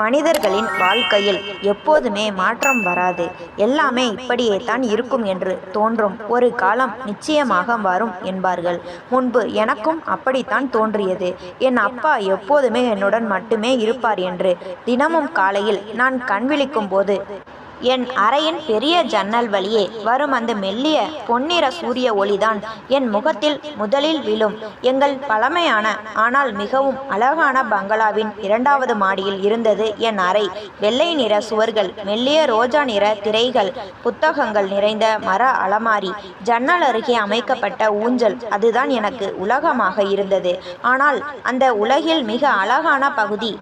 மனிதர்களின் வாழ்க்கையில் எப்போதுமே மாற்றம் வராது. எல்லாமே இப்படியே தான் இருக்கும் என்று தோன்றும் ஒரு காலம் நிச்சயமாக வரும் என்பார்கள். முன்பு எனக்கும் அப்படித்தான் தோன்றியது. என் அப்பா எப்போதுமே என்னுடன் மட்டுமே இருப்பார் என்று. தினமும் காலையில் நான் கண் விழிக்கும் போது என் அறையின் பெரிய ஜன்னல் வழியே வரும் அந்த மெல்லிய பொன்னிற சூரிய ஒளிதான் என் முகத்தில் முதலில் விழும். எங்கள் பழமையான ஆனால் மிகவும் அழகான பங்களாவின் 2வது மாடியில் இருந்தது என் அறை. வெள்ளை நிற சுவர்கள், மெல்லிய ரோஜா நிற திரைகள், புத்தகங்கள் நிறைந்த மர அலமாரி, ஜன்னல் அருகே அமைக்கப்பட்ட ஊஞ்சல், அதுதான் எனக்கு உலகமாக இருந்தது. ஆனால் அந்த உலகில் மிக அழகான பகுதி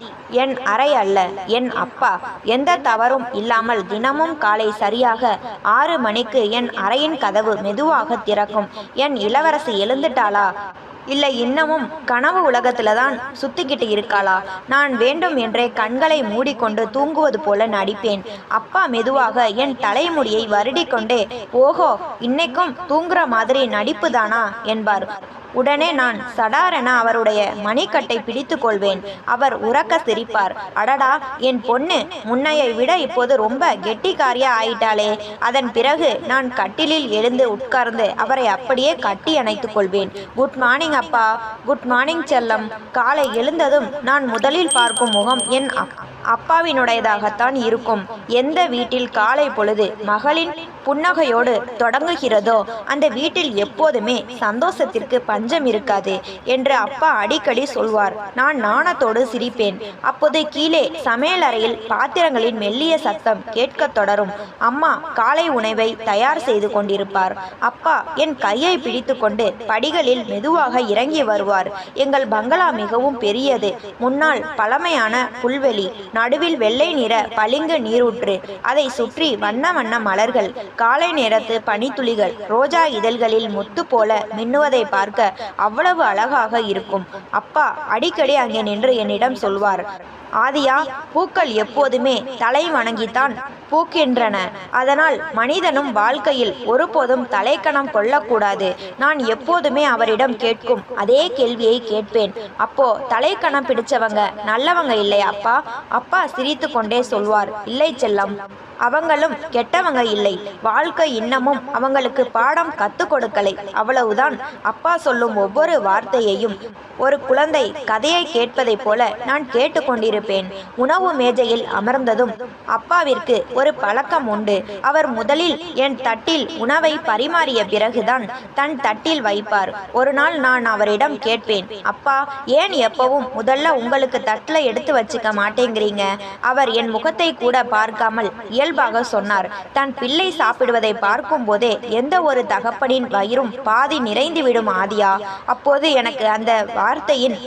என் அறை அல்ல, என் அப்பா. எந்த தவறும் இல்லாமல் தினமும் காலை சரியாக 6 மணிக்கு என் அறையின் கதவு மெதுவாக திறக்கும். என் இளவரசி எழுந்துட்டாளா, இல்லை இன்னமும் கனவு உலகத்துல தான் சுத்திக்கிட்டு இருக்காளா? நான் வேண்டும் என்றே கண்களை மூடிக்கொண்டு தூங்குவது போல நடிப்பேன். அப்பா மெதுவாக என் தலைமுடியை வருடிக்கொண்டே, ஓஹோ, இன்னைக்கும் தூங்குற மாதிரி நடிப்பு தானா என்பார். உடனே நான் சடாரென அவருடைய மணிக்கட்டை பிடித்து கொள்வேன். அவர் உறக்க சிரிப்பார். அடடா, என் பொண்ணு முன்னையை விட இப்போது ரொம்ப கெட்டிக்காரியா ஆயிட்டாளே. அதன் பிறகு நான் கட்டிலில் எழுந்து உட்கார்ந்து அவரை அப்படியே கட்டி அணைத்து கொள்வேன். குட் மார்னிங் அப்பா. குட் மார்னிங் செல்லம். காலை எழுந்ததும் நான் முதலில் பார்க்கும் முகம் என் அப்பாவினுடையதாகத்தான் இருக்கும். எந்த வீட்டில் காலை பொழுது மகளின் புன்னகையோடு தொடங்குகிறதோ அந்த வீட்டில் எப்போதுமே சந்தோஷத்திற்கு பஞ்சம் இருக்காது என்று அப்பா அடிக்கடி சொல்வார். நான் நாணத்தோடு சிரிப்பேன். அப்போது கீழே சமையலறையில் பாத்திரங்களின் மெல்லிய சத்தம் கேட்கத் தொடரும். அம்மா காலை உணவை தயார் செய்து கொண்டிருப்பார். அப்பா என் கையை பிடித்து கொண்டு படிகளில் மெதுவாக இறங்கி வருவார். எங்கள் பங்களா மிகவும் பெரியது. முன்னால் பழமையான புல்வெளி, நடுவில் வெள்ளை நிற பளிங்கு நீரூற்று, அதை சுற்றி வண்ண வண்ண மலர்கள், காலை நேரத்து பனித்துளிகள் ரோஜா இதழ்களில் முத்து போல மின்னுவதை பார்க்க அவ்வளவு அழகாக இருக்கும். அப்பா அடிக்கடி அங்கே நின்று என்னிடம் சொல்வார், ஆதியா, பூக்கள் எப்போதுமே தலை வணங்கித்தான் பூக்கின்றன. அதனால் மனிதனும் வாழ்க்கையில் ஒருபோதும் தலைக்கணம் கொள்ளக்கூடாது. நான் எப்போதுமே அவரிடம் கேட்கும் அதே கேள்வியை கேட்பேன். அப்போ தலைக்கணம் பிடிச்சவங்க நல்லவங்க இல்லையா அப்பா? அப்பா சிரித்து கொண்டே சொல்வார், இல்லை செல்லம், அவங்களும் கெட்டவங்க இல்லை. வாழ்க்கை இன்னமும் அவங்களுக்கு பாடம் கற்றுக் கொடுக்கலை, அவ்வளவுதான். அப்பா சொல்லும் ஒவ்வொரு வார்த்தையையும் ஒரு குழந்தை கதையை கேட்பதைப் போல நான் கேட்டுக்கொண்டிருப்பேன். உணவு மேஜையில் அமர்ந்ததும் அப்பாவிற்கு ஒரு பழக்கம் உண்டு. அவர் முதலில் என் தட்டில் உணவை பரிமாறிய பிறகுதான் தன் தட்டில் வைப்பார். ஒரு நாள் நான் அவரிடம் கேட்பேன், அப்பா, ஏன் எப்பவும் முதல்ல உங்களுக்கு தட்டில் எடுத்து வச்சுக்க மாட்டேங்கிறீங்க? அவர் என் முகத்தை கூட பார்க்காமல் இயல்பாக சொன்னார், தன் பிள்ளை சாப்பிடுவதை பார்க்கும் போதே எந்த ஒரு தகப்பனின் வயிறும் பாதி நிறைந்துவிடும் ஆதியா. அப்போது எனக்கு அந்த வார்த்தையின்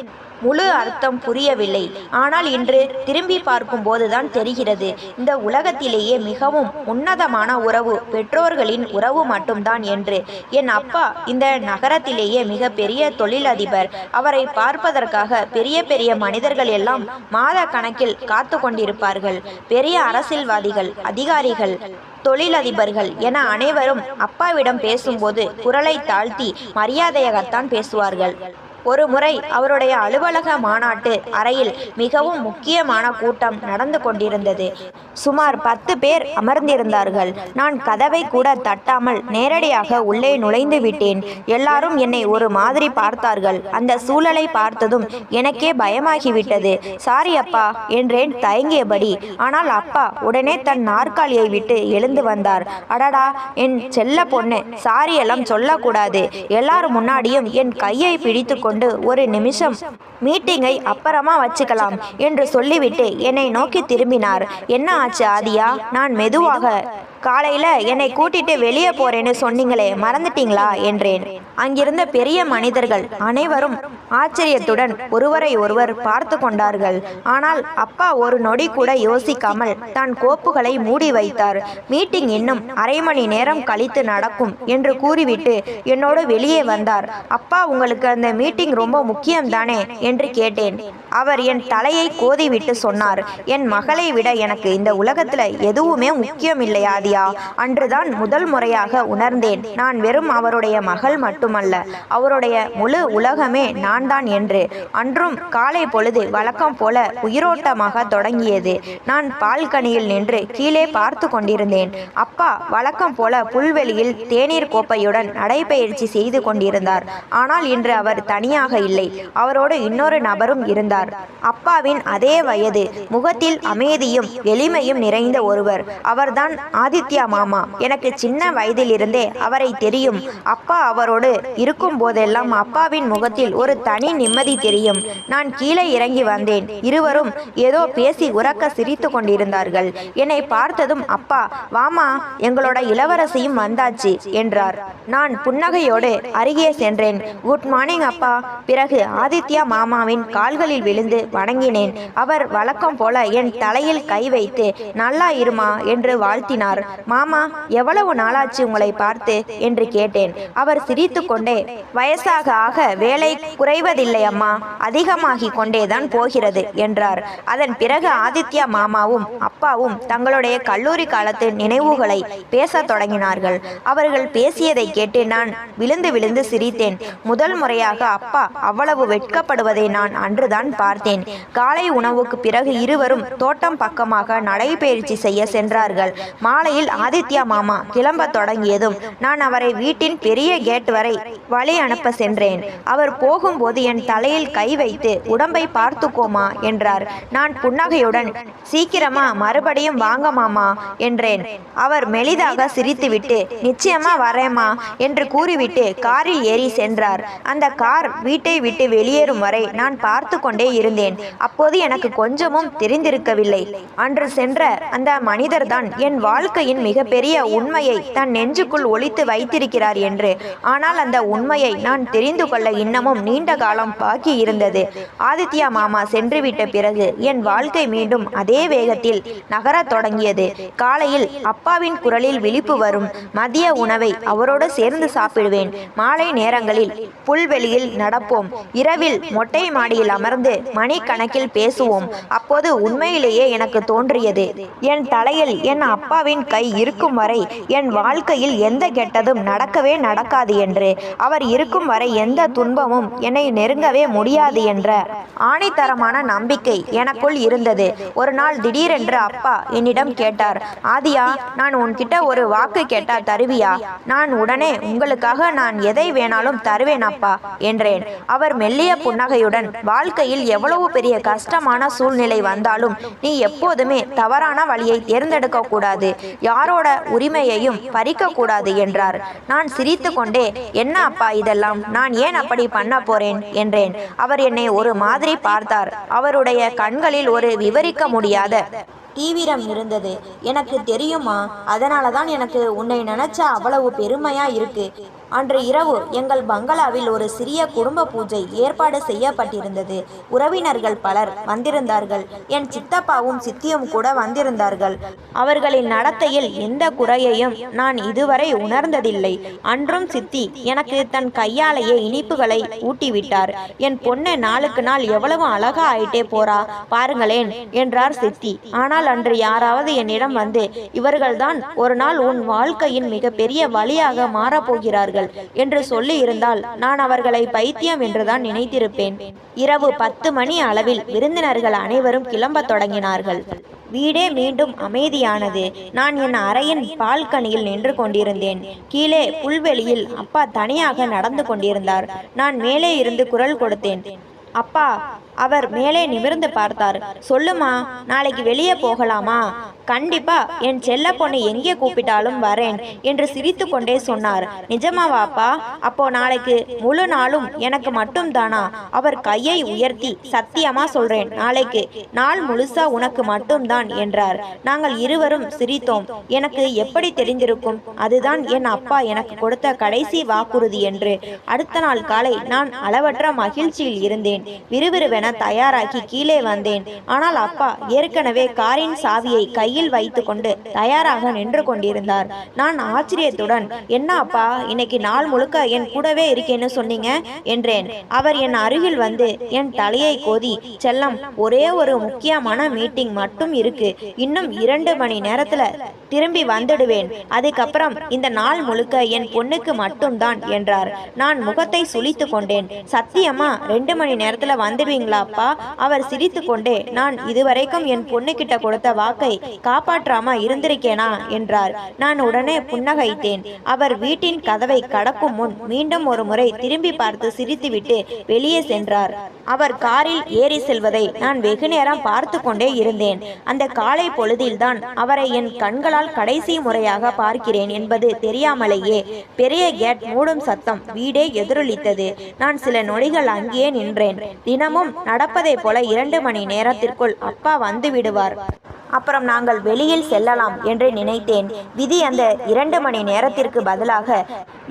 முழு அர்த்தம் புரியவில்லை. ஆனால் இன்று திரும்பி பார்க்கும் போதுதான் தெரிகிறது, இந்த உலகத்திலேயே மிகவும் உன்னதமான உறவு பெற்றோர்களின் உறவு மட்டும்தான் என்று. என் அப்பா இந்த நகரத்திலேயே மிக பெரிய தொழிலதிபர். அவரை பார்ப்பதற்காக பெரிய பெரிய மனிதர்கள் எல்லாம் மாத கணக்கில் காத்து கொண்டிருப்பார்கள். பெரிய அரசியல்வாதிகள், அதிகாரிகள், தொழிலதிபர்கள் என அனைவரும் அப்பாவிடம் பேசும்போது குரலை தாழ்த்தி மரியாதையாகத்தான் பேசுவார்கள். ஒரு முறை அவருடைய அலுவலக மாநாட்டு அறையில் மிகவும் முக்கியமான கூட்டம் நடந்து கொண்டிருந்தது. சுமார் 10 பேர் அமர்ந்திருந்தார்கள். நான் கதவை கூட தட்டாமல் நேரடியாக உள்ளே நுழைந்து விட்டேன். எல்லாரும் என்னை ஒரு மாதிரி பார்த்தார்கள். அந்த சூழலை பார்த்ததும் எனக்கே பயமாகிவிட்டது. சாரி அப்பா என்றேன் தயங்கியபடி. ஆனால் அப்பா உடனே தன் நாற்காலியை விட்டு எழுந்து வந்தார். அடடா, என் செல்ல பொண்ணு, சாரி எல்லாம் சொல்லக்கூடாது. எல்லாரும் முன்னாடியும் என் கையை பிடித்து கொண்டு ஒரு நிமிஷம் மீட்டிங்கை அப்புறமா வச்சுக்கலாம் என்று சொல்லிவிட்டு என்னை நோக்கி திரும்பினார். என்ன ஆச்சு ஆதியா? நான் மெதுவாக, காலையில என்னை கூட்டிட்டு வெளியே போறேன்னு சொன்னீங்களே, மறந்துட்டீங்களா என்றேன். அங்கிருந்த பெரிய மனிதர்கள் அனைவரும் ஆச்சரியத்துடன் ஒருவரை ஒருவர் பார்த்து கொண்டார்கள். ஆனால் அப்பா ஒரு நொடி கூட யோசிக்காமல் தன் கோப்புகளை மூடி வைத்தார். மீட்டிங் இன்னும் அரை மணி நேரம் கழித்து நடக்கும் என்று கூறிவிட்டு என்னோடு வெளியே வந்தார். அப்பா, உங்களுக்கு அந்த மீட்டிங் ரொம்ப முக்கியம்தானே என்று கேட்டேன். அவர் என் தலையை கோதிவிட்டு சொன்னார், என் மகளை விட எனக்கு இந்த உலகத்துல எதுவுமே முக்கியம் இல்லை ஆதியா. ஆதியா. அன்றுதான் முதல் முறையாக உணர்ந்தேன் நான் வெறும் அவருடைய மகள் மட்டுமல்ல, அவருடைய முழு உலகமே நான் தான் என்று. அன்றும் காலை பொழுது வழக்கம் போல உயிரோட்டமாக தொடங்கியது. நான் பால்கனியில் நின்று கீழே பார்த்து கொண்டிருந்தேன். அப்பா வழக்கம் போல புல்வெளியில் தேநீர் கோப்பையுடன் நடைபயிற்சி செய்து கொண்டிருந்தார். ஆனால் இன்று அவர் தனியாக இல்லை, அவரோடு இன்னொரு நபரும் இருந்தார். அப்பாவின் அதே வயது, முகத்தில் அமைதியும் எளிமையும் நிறைந்த ஒருவர். அவர்தான் ஆதித்யா மாமா. எனக்கு சின்ன வயதிலிருந்தே அவரை தெரியும். அப்பா அவரோடு இருக்கும் போதெல்லாம் அப்பாவின் முகத்தில் ஒரு தனி நிம்மதி தெரியும். நான் கீழே இறங்கி வந்தேன். இருவரும் ஏதோ பேசி உரக்க சிரித்து கொண்டிருந்தார்கள். என்னை பார்த்ததும் அப்பா, வாமா, எங்களோட இளவரசியும் வந்தாச்சு என்றார். நான் புன்னகையோடு அருகே சென்றேன். குட் மார்னிங் அப்பா. பிறகு ஆதித்யா மாமாவின் கால்களில் விழுந்து வணங்கினேன். அவர் வழக்கம் போல என் தலையில் கை வைத்து நல்லா இருமா என்று வாழ்த்தினார். மாமா, எவ்வளவு நாளாச்சு உங்களை பார்த்து என்று கேட்டேன். அவர் சிரித்து கொண்டே, வயசாக ஆக வேலை குறைவதில்லை அம்மா, அதிகமாகி கொண்டேதான் போகிறது என்றார். அதன் பிறகு ஆதித்யா மாமாவும் அப்பாவும் தங்களுடைய கல்லூரி காலத்து நினைவுகளை பேசத் தொடங்கினார்கள். அவர்கள் பேசியதை கேட்டு நான் விழுந்து விழுந்து சிரித்தேன். முதல் முறையாக அப்பா அவ்வளவு வெட்கப்படுவதை நான் அன்றுதான் பார்த்தேன். காலை உணவுக்கு பிறகு இருவரும் தோட்டம் பக்கமாக நடைபயிற்சி செய்ய சென்றார்கள். மாலையில் ஆதித்யா மாமா கிளம்ப தொடங்கியதும் நான் அவரை வீட்டின் பெரிய கேட் வரை வழி அனுப்ப சென்றேன். அவர் போகும்போது என் தலையில் கை வைத்து உடம்பை பார்த்துக்கோமா என்றார். நான் புன்னகையுடன், சீக்கிரமா மறுபடியும் வாங்க மாமா என்றேன். அவர் மெலிதாக சிரித்துவிட்டு, நிச்சயமா வரேம்மா என்று கூறிவிட்டு காரில் ஏறி சென்றார். அந்த கார் வீட்டை விட்டு வெளியேறும் வரை நான் பார்த்து கொண்டே இருந்தேன். அப்போது எனக்கு கொஞ்சமும் தெரிந்திருக்கவில்லை, அன்று சென்ற அந்த மனிதர்தான் என் வாழ்க்கையின் மிகப்பெரிய உண்மையை தன் நெஞ்சுக்குள் ஒளித்து வைத்திருக்கிறார் என்று. ஆனால் அந்த உண்மையை நான் தெரிந்து கொள்ள இன்னமும் நீண்ட காலம் பாக்கி இருந்தது. ஆதித்யா மாமா சென்றுவிட்ட பிறகு என் வாழ்க்கை மீண்டும் அதே வேகத்தில் நகரத் தொடங்கியது. காலையில் அப்பாவின் குரலில் விழிப்பு வரும். மதிய உணவை அவரோடு சேர்ந்து சாப்பிடுவேன். மாலை நேரங்களில் புல்வெளியில் நடப்போம். இரவில் மொட்டை மாடியில் அமர்ந்து மணிக்கணக்கில் பேசுவோம். அப்போது உண்மையிலேயே எனக்கு தோன்றியது, என் தலையில் என் அப்பாவின் கை இருக்கும் வரை என் வாழ்க்கையில் எந்த கெட்டதும் நடக்கவே நடக்காது என்று. அவர் இருக்கும் வரை எந்த துன்பமும் என்னை நெருங்கவே முடியாது என்ற ஆணித்தரமான நம்பிக்கை எனக்குள் இருந்தது. ஒரு நாள் திடீரென்று அப்பா என்னிடம் கேட்டார், ஆதியா, நான் உன்கிட்ட ஒரு வாக்கு கேட்டா தருவியா? நான் உடனே, உங்களுக்காக நான் எதை வேணாலும் தருவேன் அப்பா என்றேன். அவர் மெல்லிய புன்னகையுடன், வாழ்க்கையில் எவ்வளவு பெரிய கஷ்டமான சூழ்நிலை வந்தாலும் நீ எப்போதுமே தவறான வழியை தேர்ந்தெடுக்க கூடாது, யாரோட உரிமையையும் பறிக்க கூடாது என்றார். நான் சிரித்து கொண்டே, என்ன அப்பா இதெல்லாம், நான் ஏன் அப்படி பண்ண போறேன் என்றேன். அவர் என்னை ஒரு மாதிரி பார்த்தார். அவருடைய கண்களில் ஒரு விவரிக்க முடியாத தீவிரம் இருந்தது. எனக்கு தெரியுமா, அதனால தான் எனக்கு உன்னை நினைச்சா அவ்வளவு பெருமையா இருக்கு. அன்று இரவு எங்கள் பங்களாவில் ஒரு சிறிய குடும்ப பூஜை ஏற்பாடு செய்யப்பட்டிருந்தது. உறவினர்கள் பலர் வந்திருந்தார்கள். என் சித்தப்பாவும் சித்தியும் கூட வந்திருந்தார்கள். அவர்களின் நடத்தையில் எந்த குறையையும் நான் இதுவரை உணர்ந்ததில்லை. அன்றும் சித்தி எனக்கு தன் கையாலேயே இனிப்புகளை ஊட்டிவிட்டார். என் பொண்ணு நாளுக்கு நாள் எவ்வளவு அழகா ஆயிட்டே போறா பாருங்களேன் என்றார் சித்தி. ஆனால் அன்று யாராவது என்னிடம் வந்து, இவர்கள்தான் ஒரு நாள் உன் வாழ்க்கையின் மிகப்பெரிய வழியாக மாறப்போகிறார்கள் என்று சொல்லி இருந்தால் நான் அவர்களை பைத்தியம் என்றுதான் நினைத்திருப்பேன். இரவு 10 மணி அளவில் விருந்தினர்கள் அனைவரும் கிளம்ப தொடங்கினார்கள். வீடே மீண்டும் அமைதியானது. நான் என் அறையின் பால்கனியில் நின்று கொண்டிருந்தேன். கீழே புல்வெளியில் அப்பா தனியாக நடந்து கொண்டிருந்தார். நான் மேலே இருந்து குரல் கொடுத்தேன், அப்பா. அவர் மேலே நிமிர்ந்து பார்த்தார். சொல்லுமா, நாளைக்கு வெளியே போகலாமா? கண்டிப்பா, என் செல்ல பொண்ணு எங்கே கூப்பிட்டாலும் வரேன் என்று சிரித்து கொண்டே சொன்னார். நிஜமாவா அப்பா? அப்போ நாளைக்கு முழு நாளும் எனக்கு மட்டும் தானா? அவர் கையை உயர்த்தி, சத்தியமா சொல்றேன், நாளைக்கு நாள் முழுசா உனக்கு மட்டும்தான் என்றார். நாங்கள் இருவரும் சிரித்தோம். எனக்கு எப்படி தெரிந்திருக்கும்? அதுதான் என் அப்பா எனக்கு கொடுத்த கடைசி வாக்குறுதி என்று. அடுத்த நாள் காலை நான் அளவற்ற மகிழ்ச்சியில் இருந்தேன். விறுவிறுவென தயாராகி கீழே வந்தேன். ஆனால் அப்பா ஏற்கனவே காரின் சாவியை கையில் வைத்து கொண்டு தயாராக நின்று கொண்டிருந்தார். நான் ஆச்சரியத்துடன், என்ன அப்பா, இன்னைக்கு நாள் முழுக்க என் கூடவே இருக்கேன்னு சொன்னீங்க என்றேன். அவர் என் அருகில் வந்து என் தலையை கோதி, செல்லம், ஒரே ஒரு முக்கியமான மீட்டிங் மட்டும் இருக்கு, இன்னும் 2 மணி நேரத்துல திரும்பி வந்துடுவேன். அதுக்கப்புறம் இந்த நாள் முழுக்க என் பொண்ணுக்கு மட்டும்தான் என்றார். நான் முகத்தை சுளித்து கொண்டேன். சத்தியமா 2 மணி நேரத்துல வந்துடுவீங்களா அப்பா? அவர் சிரித்து கொண்டே, நான் இதுவரைக்கும் என் பொண்ணுகிட்ட கொடுத்த வாக்கை காப்பாற்றாம இருந்திருக்கேனா என்றார். நான் உடனே புன்னகைத்தேன். அவர் வீட்டின் கதவை கடக்கும் முன் மீண்டும் ஒரு முறை திரும்பி பார்த்து சிரித்துவிட்டு வெளியே சென்றார். அவர் காரில் ஏறி செல்வதை நான் வெகு நேரம் பார்த்து கொண்டே இருந்தேன். அந்த காலை பொழுதில்தான் அவரை என் கண்களால் கடைசி முறையாக பார்க்கிறேன் என்பது தெரியாமலேயே பெரிய கேட் மூடும் சத்தம் வீடே எதிரொலித்தது. நான் சில நொடிகள் அங்கேயே நின்றேன். தினமும் நடப்பதை போல 2 மணி நேரத்திற்குள் அப்பா வந்து விடுவார். அப்புறம் நாங்கள் வெளியில் செல்லலாம் என்று நினைத்தேன். விதி அந்த 2 மணி நேரத்திற்கு பதிலாக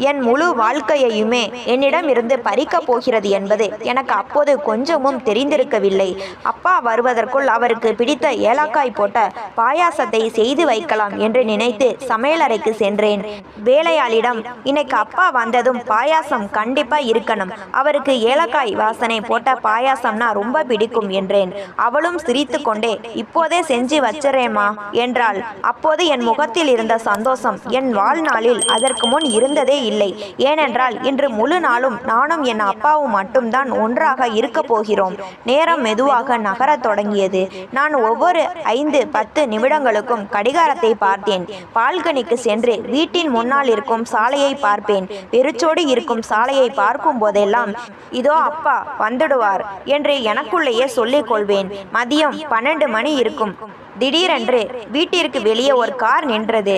என் முழு வாழ்க்கையையுமே என்னிடம் இருந்து பறிக்கப் போகிறது என்பது எனக்கு அப்போது கொஞ்சமும் தெரிந்திருக்கவில்லை. அப்பா வருவதற்குள் அவருக்கு பிடித்த ஏலக்காய் போட்ட பாயாசத்தை செய்து வைக்கலாம் என்று நினைத்து சமையலறைக்கு சென்றேன். வேலையாளிடம், இன்னைக்கு அப்பா வந்ததும் பாயாசம் கண்டிப்பா இருக்கணும், அவருக்கு ஏலக்காய் வாசனை போட்ட பாயாசம்னா ரொம்ப பிடிக்கும் என்றேன். அவளும் சிரித்து கொண்டே, இப்போதே செஞ்சு வச்சரேம்மா என்றாள். அப்போது என் முகத்தில் இருந்த சந்தோஷம் என் வாழ்நாளில் அதற்கு முன் இருந்ததே இல்லை. ஏனென்றால் இன்று முழு நாளும் நானும் என் அப்பாவும் மட்டும்தான் ஒன்றாக இருக்க போகிறோம். நேரம் மெதுவாக நகரத் தொடங்கியது. நான் ஒவ்வொரு 5-10 நிமிடங்களுக்கும் கடிகாரத்தை பார்த்தேன். பால்கனிக்கு சென்று வீட்டின் முன்னால் இருக்கும் சாலையை பார்ப்பேன். வெறிச்சோடு இருக்கும் சாலையை பார்க்கும் போதெல்லாம் இதோ அப்பா வந்துடுவார் என்று எனக்குள்ளேயே சொல்லிக் கொள்வேன். மதியம் 12 மணி இருக்கும். திடீரென்று வீட்டிற்கு வெளியே ஒரு கார் நின்றது.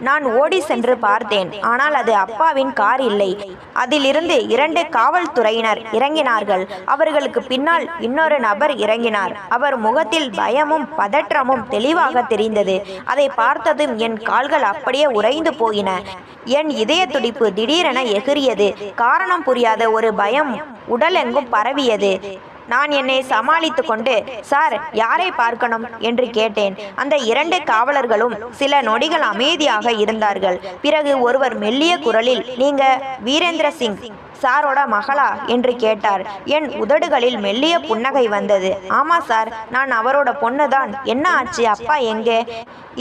நான் ஓடி சென்று பார்த்தேன். ஆனால் அது அப்பாவின் கார் இல்லை. அதிலிருந்து 2 காவல்துறையினர் இறங்கினார்கள். அவர்களுக்கு பின்னால் இன்னொரு நபர் இறங்கினார். அவர் முகத்தில் பயமும் பதற்றமும் தெளிவாக தெரிந்தது. அதை பார்த்ததும் என் கால்கள் அப்படியே உறைந்து போயின. என் இதய துடிப்பு திடீரென எகிரியது. காரணம் புரியாத ஒரு பயம் உடலெங்கும் பரவியது. நான் என்னை சமாளித்து கொண்டு, சார், யாரை பார்க்கணும் என்று கேட்டேன். அந்த 2 காவலர்களும் சில நொடிகள் அமைதியாக இருந்தார்கள். பிறகு ஒருவர் மெல்லிய குரலில், நீங்க வீரேந்திர சிங் சாரோட மகளா என்று கேட்டார். என் உதடுகளில் மெல்லிய புன்னகை வந்தது. ஆமா சார், நான் அவரோட பொண்ணுதான். என்ன ஆச்சு, அப்பா எங்கே?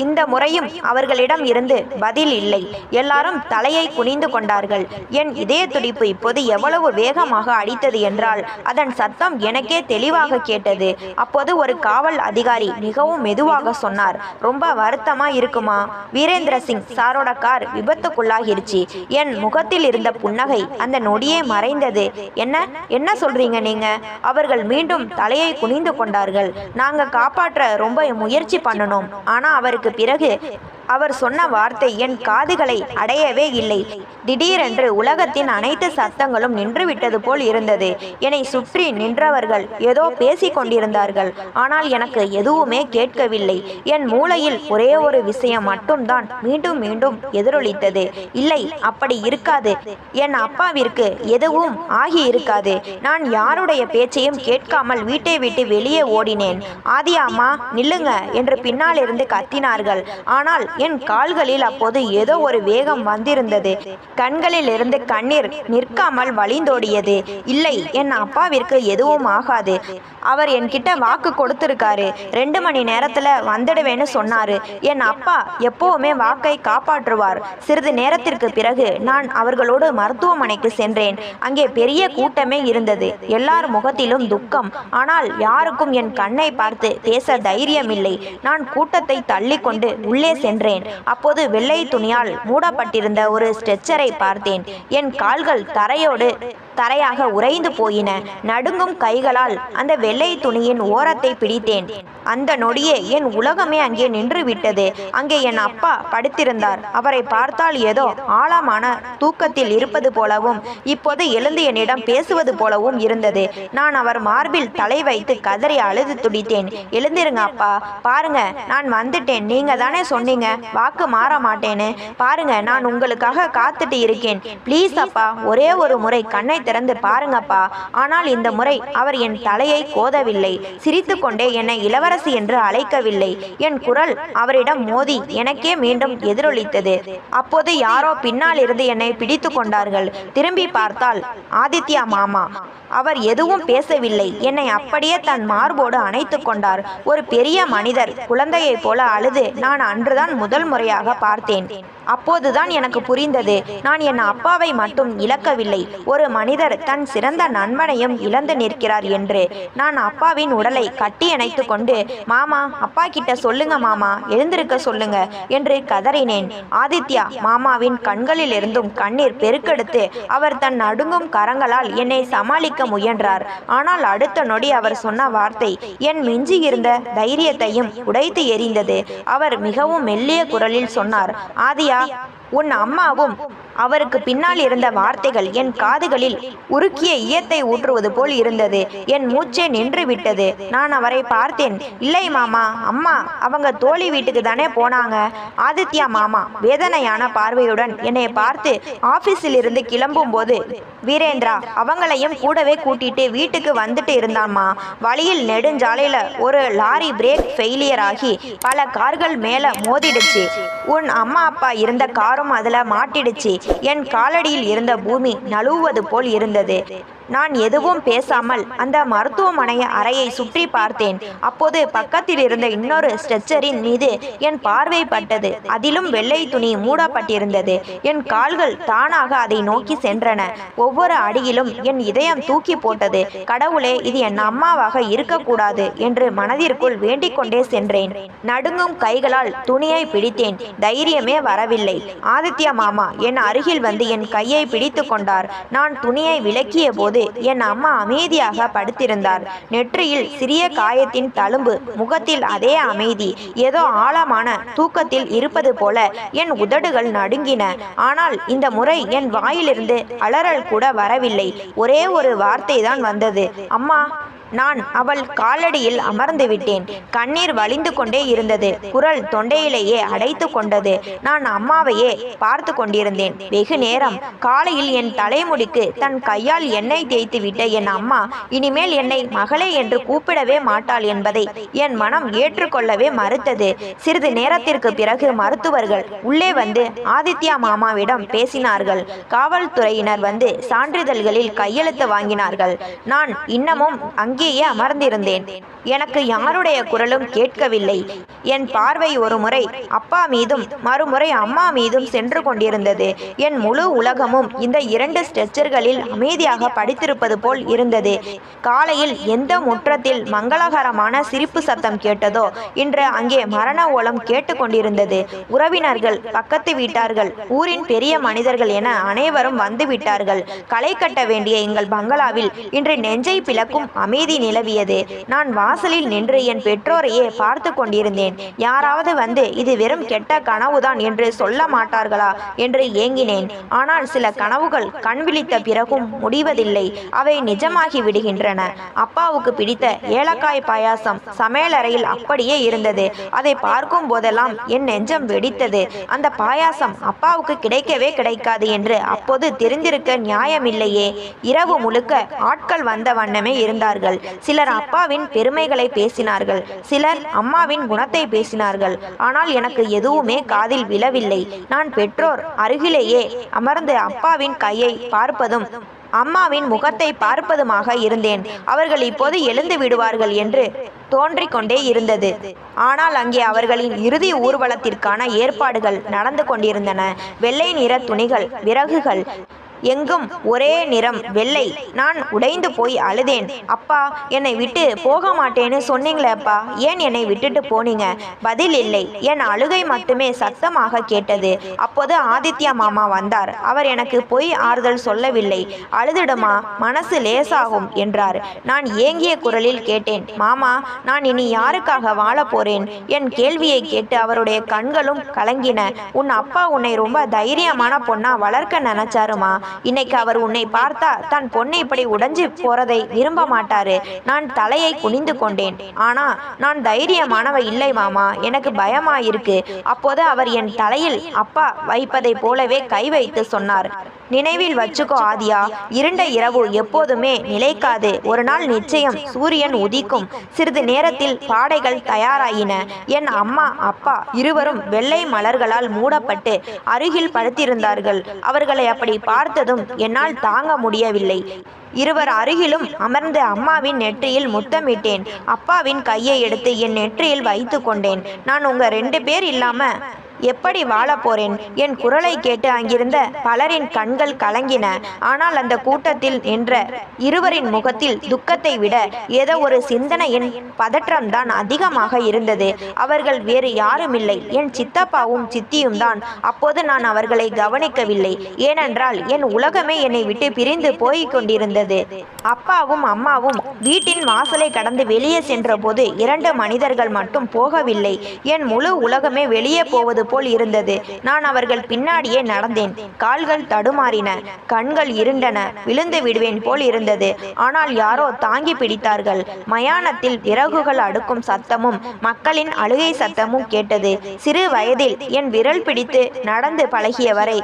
இந்த முறையும் அவர்களிடம் இருந்து பதில் இல்லை. எல்லாரும் தலையை குனிந்து கொண்டார்கள். என் இதய துடிப்பு இப்போது எவ்வளவு வேகமாக அடித்தது என்றால் அதன் சத்தம் எனக்கே தெளிவாக கேட்டது. அப்போது ஒரு காவல் அதிகாரி மிகவும் மெதுவாக சொன்னார், ரொம்ப வருத்தமா இருக்குமா, வீரேந்திர சிங் சாரோட கார் விபத்துக்குள்ளாகிருச்சு. என் முகத்தில் இருந்த புன்னகை அந்த நொடியே மறைந்தது. என்ன சொல்றீங்க நீங்க? அவர்கள் மீண்டும் தலையை குனிந்து கொண்டார்கள். நாங்க காப்பாற்ற ரொம்ப முயற்சி பண்ணணும். ஆனா அவருக்கு பிறகு அவர் சொன்ன வார்த்தை என் காதுகளை அடையவே இல்லை. திடீரென்று உலகத்தின் அனைத்து சத்தங்களும் நின்றுவிட்டது போல் இருந்தது. என்னை சுற்றி நின்றவர்கள் ஏதோ பேசிக் கொண்டிருந்தார்கள். ஆனால் எனக்கு எதுவுமே கேட்கவில்லை. என் மூளையில் ஒரே ஒரு விஷயம் மட்டும்தான் மீண்டும் மீண்டும் எதிரொலித்தது. இல்லை, அப்படி இருக்காது. என் அப்பாவிற்கு எதுவும் ஆகி இருக்காது. நான் யாருடைய பேச்சையும் கேட்காமல் வீட்டை விட்டு வெளியே ஓடினேன். ஆதியா அம்மா, நில்லுங்க என்று பின்னால் இருந்து கத்தினார்கள். ஆனால் என் கால்களில் அப்போது ஏதோ ஒரு வேகம் வந்திருந்தது. கண்களில் இருந்து கண்ணீர் நிற்காமல் வழிந்தோடியது. இல்லை, என் அப்பாவிற்கு எதுவும் ஆகாது. அவர் என்கிட்ட வாக்கு கொடுத்திருக்காரு. 2 மணி நேரத்துல வந்துடுவேன்னு சொன்னாரு. என் அப்பா எப்பவுமே வாக்கை காப்பாற்றுவார். சிறிது நேரத்திற்கு பிறகு நான் அவர்களோடு மருத்துவமனைக்கு சென்றேன். அங்கே பெரிய கூட்டமே இருந்தது. எல்லார் முகத்திலும் துக்கம். ஆனால் யாருக்கும் என் கண்ணை பார்த்து பேச தைரியம் இல்லை. நான் கூட்டத்தை தள்ளி கொண்டு உள்ளே சென்றேன். அப்போது வெள்ளை துணியால் மூடப்பட்டிருந்த ஒரு ஸ்ட்ரெச்சரை பார்த்தேன். என் கால்கள் தரையாக உறைந்து போயின. நடுங்கும் கைகளால் அந்த வெள்ளை துணியின் ஓரத்தை பிடித்தேன். அந்த நொடியே என் உலகமே அங்கே நின்று விட்டது. அங்கே என் அப்பா படுத்திருந்தார். அவரை பார்த்தால் ஏதோ ஆழமான தூக்கத்தில் இருப்பது போலவும் இப்போது எழுந்து என்னிடம் பேசுவது போலவும் இருந்தது. நான் அவர் மார்பில் தலை வைத்து கதறி அழுது துடித்தேன். எழுந்திருங்க அப்பா, பாருங்க நான் வந்துட்டேன். நீங்க தானே சொன்னீங்க வாக்கு மாற மாட்டேன்னு. பாருங்க, நான் உங்களுக்காக காத்துட்டு இருக்கேன். ப்ளீஸ் அப்பா, ஒரே ஒரு முறை கண்ணை திறந்து பாருங்கப்பா. ஆனால் இந்த முறை அவர் என் தலையை கோதவில்லை. சிரித்து கொண்டே என்னை இளவரசி என்று அழைக்கவில்லை. என் குரல் அவரிடம் மோதி எனக்கே மீண்டும் எதிரொலித்தது. அப்போது யாரோ பின்னால் இருந்து என்னை பிடித்து கொண்டார்கள். திரும்பி பார்த்தால் ஆதித்யா மாமா. அவர் எதுவும் பேசவில்லை. என்னை அப்படியே தன் மார்போடு அணைத்து கொண்டார். ஒரு பெரிய மனிதர் குழந்தையைப் போல அழுது நான் அன்றுதான் முதல் முறையாக பார்த்தேன். அப்போதுதான் எனக்கு புரிந்தது, நான் என் அப்பாவை மட்டும் இழக்கவில்லை, ஒரு மனிதர் தன் சிறந்த நண்பனையும் இழந்து நிற்கிறார் என்று. நான் அப்பாவின் உடலை கட்டி அணைத்து கொண்டு, மாமா, அப்பா கிட்ட சொல்லுங்க மாமா, எழுந்திருக்க சொல்லுங்க என்று கதறினேன். ஆதித்யா மாமாவின் கண்களில் இருந்தும் கண்ணீர் பெருக்கெடுத்து அவர் தன் நடுங்கும் கரங்களால் என்னை சமாளிக்க முயன்றார். ஆனால் அடுத்த நொடி அவர் சொன்ன வார்த்தை என் மிஞ்சி இருந்த தைரியத்தையும் உடைத்து எறிந்தது. அவர் மிகவும் மெல்லிய குரலில் சொன்னார், ஆதியா, உன் அம்மாவும். அவருக்கு பின்னால் இருந்த வார்த்தைகள் என் காதுகளில் உருக்கிய ஈயத்தை ஊற்றுவது போல் இருந்தது. என் மூச்சே நின்று விட்டது. நான் அவரை பார்த்தேன். இல்லை மாமா, அம்மா அவங்க தோழி வீட்டுக்கு தானே போனாங்க. ஆதித்யா மாமா வேதனையான பார்வையுடன் என்னை பார்த்து, ஆபீஸில் இருந்து கிளம்பும் போது வீரேந்திரா அவங்களையும் கூடவே கூட்டிட்டு வீட்டுக்கு வந்துட்டு இருந்தாம்மா. வழியில் நெடுஞ்சாலையில ஒரு லாரி பிரேக் ஃபெயிலியர் ஆகி பல கார்கள் மேல மோதிடுச்சு. உன் அம்மா அப்பா இருந்த காரும் அதுல மாட்டிடுச்சு. என் காலடியில் இருந்த பூமி நழுவுவது போல் இருந்தது. நான் எதுவும் பேசாமல் அந்த மருத்துவமனை அறையை சுற்றி பார்த்தேன். அப்போது பக்கத்தில் இருந்த இன்னொரு ஸ்ட்ரெச்சரின் மீது என் பார்வை பட்டது. அதிலும் வெள்ளை துணி மூடப்பட்டிருந்தது. என் கால்கள் தானாக அதை நோக்கி சென்றன. ஒவ்வொரு அடியிலும் என் இதயம் தூக்கி போட்டது. கடவுளே, இது என் அம்மாவாக இருக்கக்கூடாது என்று மனதிற்குள் வேண்டிக் கொண்டே சென்றேன். நடுங்கும் கைகளால் துணியை பிடித்தேன். தைரியமே வரவில்லை. ஆதித்யா மாமா என் அருகில் வந்து என் கையை பிடித்து கொண்டார். நான் துணியை விலக்கிய போது என் அம்மா அமைதியாக படுத்திருந்தார். நெற்றியில் சிறிய காயத்தின் தழும்பு, முகத்தில் அதே அமைதி. ஏதோ ஆழமான தூக்கத்தில் இருப்பது போல என் உதடுகள் நடுங்கின. ஆனால் இந்த முறை என் வாயிலிருந்து அலறல் கூட வரவில்லை. ஒரே ஒரு வார்த்தை தான் வந்தது, அம்மா. நான் அவள் காலடியில் அமர்ந்து விட்டேன். கண்ணீர் வழிந்து கொண்டே இருந்தது. குரல் தொண்டையிலேயே அடைத்து கொண்டது. நான் அம்மாவையே பார்த்து கொண்டிருந்தேன். வெகு நேரம். காலையில் என் தலைமுடிக்கு தன் கையால் எண்ணெய் தேய்த்து விட்ட என் அம்மா இனிமேல் என்னை மகளே என்று கூப்பிடவே மாட்டாள் என்பதை என் மனம் ஏற்றுக்கொள்ளவே மறுத்தது. சிறிது நேரத்திற்கு பிறகு மருத்துவர்கள் உள்ளே வந்து ஆதித்யா மாமாவிடம் பேசினார்கள். காவல்துறையினர் வந்து சான்றிதழ்களில் கையெழுத்து வாங்கினார்கள். நான் இன்னமும் அங்கேயே அமர்ந்திருந்தேன். எனக்கு யாருடைய குரலும் கேட்கவில்லை. என் பார்வை ஒரு முறை அப்பா மீதும் மறுமுறை அம்மா மீதும் சென்று கொண்டிருந்தது. என் முழு உலகமும் இந்த 2 ஸ்ட்ரெச்சர்களில் அமைதியாக படித்திருப்பது போல் இருந்தது. காலையில் எந்த முற்றத்தில் மங்களகரமான சிரிப்பு சத்தம் கேட்டதோ இன்று அங்கே மரண ஓலம் கேட்டு கொண்டிருந்தது. உறவினர்கள், பக்கத்து வீட்டார்கள், ஊரின் பெரிய மனிதர்கள் என அனைவரும் வந்து விட்டார்கள். களை கட்ட வேண்டிய எங்கள் பங்களாவில் இன்று நெஞ்சை பிளக்கும் அமைதி நிலவியது. நான் வாசலில் நின்று என் பெற்றோரையே பார்த்து கொண்டிருந்தேன். யாராவது வந்து இது வெறும் கெட்ட கனவுதான் என்று சொல்ல மாட்டார்களா என்று ஏங்கினேன். ஆனால் சில கனவுகள் கண் விழித்த பிறகும் முடிவதில்லை. அவை நிஜமாகி விடுகின்றன. அப்பாவுக்கு பிடித்த ஏலக்காய் பாயாசம் சமையலறையில் அப்படியே இருந்தது. அதை பார்க்கும் போதெல்லாம் என் நெஞ்சம் வெடித்தது. அந்த பாயாசம் அப்பாவுக்கு கிடைக்கவே கிடைக்காது என்று அப்போது தெரிந்திருக்க நியாயமில்லையே. இரவு முழுக்க ஆட்கள் வந்த வண்ணமே இருந்தார்கள். சிலர் அப்பாவின் பெருமைகளை பேசினார்கள். சிலர் அம்மாவின் குணத்தை பேசினார்கள். ஆனால் எனக்கு எதுவுமே காதில் விழவில்லை. நான் பெற்றோர் அருகிலேயே அமர்ந்து அப்பாவின் கையை பார்ப்பதும் அம்மாவின் முகத்தை பார்ப்பதுமாக இருந்தேன். அவர்கள் இப்போது எழுந்து விடுவார்கள் என்று தோன்றிக் கொண்டே இருந்தது. ஆனால் அங்கே அவர்களின் இறுதி ஊர்வலத்திற்கான ஏற்பாடுகள் நடந்து கொண்டிருந்தன. வெள்ளை நிற துணிகள், விறகுகள், எங்கும் ஒரே நிறம் வெள்ளை. நான் உடைந்து போய் அழுதேன். அப்பா, என்னை விட்டு போக மாட்டேன்னு சொன்னீங்களே அப்பா, ஏன் என்னை விட்டுட்டு போனீங்க? பதில் இல்லை. என் அழுகை மட்டுமே சத்தமாக கேட்டது. அப்போது ஆதித்யா மாமா வந்தார். அவர் எனக்கு பொய் ஆறுதல் சொல்லவில்லை. அழுதுடுமா, மனசு லேசாகும் என்றார். நான் ஏங்கிய குரலில் கேட்டேன், மாமா, நான் இனி யாருக்காக வாழ போறேன்? என் கேள்வியை கேட்டு அவருடைய கண்களும் கலங்கின. உன் அப்பா உன்னை ரொம்ப தைரியமான பொண்ணா வளர்க்க நினைச்சாருமா. இன்னைக்கு அவர் உன்னை பார்த்தா தன் பொண்ணு இப்படி உடைஞ்சு போறதை விரும்ப மாட்டாரு. நான் தலையை குனிந்து கொண்டேன். ஆனா நான் தைரியமானவ இல்லை மாமா, எனக்கு பயமா இருக்கு. அப்போது அவர் என் தலையில் அப்பா வைப்பதை போலவே கை வைத்து சொன்னார், நினைவில் வச்சுக்கோ ஆதியா, இருண்ட இரவு எப்போதுமே நிலைக்காது. ஒரு நாள் நிச்சயம் சூரியன் உதிக்கும். சிறிது நேரத்தில் பாடைகள் தயாராயின. என் அம்மா அப்பா இருவரும் வெள்ளை மலர்களால் மூடப்பட்டு அருகில் படுத்திருந்தார்கள். அவர்களை அப்படி பார்த்ததும் என்னால் தாங்க முடியவில்லை. இருவர் அருகிலும் அமர்ந்து அம்மாவின் நெற்றியில் முத்தமிட்டேன். அப்பாவின் கையை எடுத்து என் நெற்றியில் வைத்து கொண்டேன். நான் உங்க 2 பேர் இல்லாம எப்படி வாழ போறேன்? என் குரலை கேட்டு அங்கிருந்த பலரின் கண்கள் கலங்கின. ஆனால் அந்த கூட்டத்தில் நின்ற இருவரின் முகத்தில் துக்கத்தை விட ஏதோ ஒரு சிந்தனையின் பதற்றம்தான் அதிகமாக இருந்தது. அவர்கள் வேறு யாருமில்லை, என் சித்தப்பாவும் சித்தியும் தான். அப்போது நான் அவர்களை கவனிக்கவில்லை. ஏனென்றால் என் உலகமே என்னை விட்டு பிரிந்து போய்க் கொண்டிருந்தது. அப்பாவும் அம்மாவும் வீட்டின் வாசலை கடந்து வெளியே சென்ற போது 2 மனிதர்கள் மட்டும் போகவில்லை. என் முழு உலகமே வெளியே போவது போல் இருந்தது. நான் அவர்கள் பின்னாடியே நடந்தேன். கால்கள் தடுமாறின, கண்கள் இருண்டன, விழுந்து விடுவேன் போல் இருந்தது. ஆனால் யாரோ தாங்கி பிடித்தார்கள். மயானத்தில் விறகுகள் அடுக்கும் சத்தமும் மக்களின் அழுகை சத்தமும் கேட்டது. சிறு வயதில் என் விரல் பிடித்து நடந்து பழகியவரை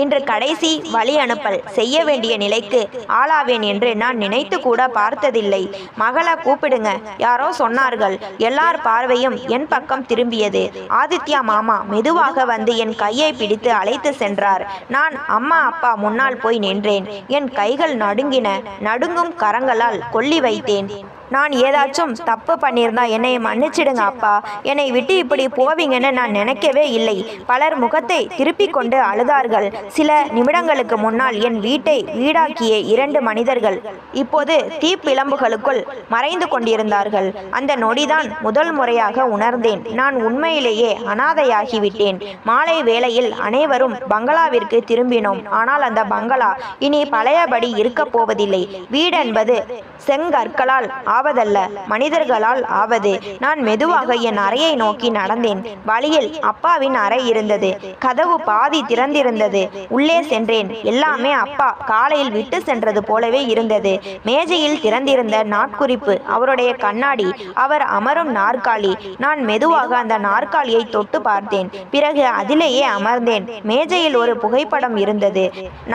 இன்று கடைசி வழி அனுப்பல் செய்ய வேண்டிய நிலைக்கு ஆளாவேன் என்று நான் நினைத்து கூட பார்த்ததில்லை. மகளை கூப்பிடுங்க, யாரோ சொன்னார்கள். எல்லார் பார்வையும் என் பக்கம் திரும்பியது. ஆதித்யா மாமா மெதுவாக வந்து என் கையை பிடித்து அழைத்து சென்றார். நான் அம்மா அப்பா முன்னால் போய் நின்றேன். என் கைகள் நடுங்கின. நடுங்கும் கரங்களால் கொல்லி வைத்தேன். நான் ஏதாச்சும் தப்பு பண்ணியிருந்தா என்னை மன்னிச்சிடுங்க அப்பா. என்னை விட்டு இப்படி போவீங்கன்னு நான் நினைக்கவே இல்லை. பலர் முகத்தை திருப்பிக் கொண்டு அழுதார்கள். சில நிமிடங்களுக்கு முன்னால் என் வீட்டை வீடாக்கிய 2 மனிதர்கள் இப்போது தீப்பிழம்புகளுக்குள் மறைந்து கொண்டிருந்தார்கள். அந்த நொடிதான் முதல் முறையாக உணர்ந்தேன், நான் உண்மையிலேயே அனாதையாகிவிட்டேன். மாலை வேளையில் அனைவரும் பங்களாவிற்கு திரும்பினோம். ஆனால் அந்த பங்களா இனி பழையபடி இருக்கப் போவதில்லை. வீடென்பது செங்கற்களால் ஆவதல்ல, மனிதர்களால் ஆவது. நான் மெதுவாக என் அறையை நோக்கி நடந்தேன். வழியில் அப்பாவின் அறை இருந்தது. கதவு பாதி திறந்திருந்தது. உள்ளே சென்றேன். எல்லாமே அப்பா காலையில் விட்டு சென்றது போலவே இருந்தது. மேஜையில் திறந்திருந்த நாட்குறிப்பு, அவருடைய கண்ணாடி, அவர் அமரும் நாற்காலி. நான் மெதுவாக அந்த நாற்காலியை தொட்டு பார்த்தேன். பிறகு அதிலேயே அமர்ந்தேன். மேஜையில் ஒரு புகைப்படம் இருந்தது.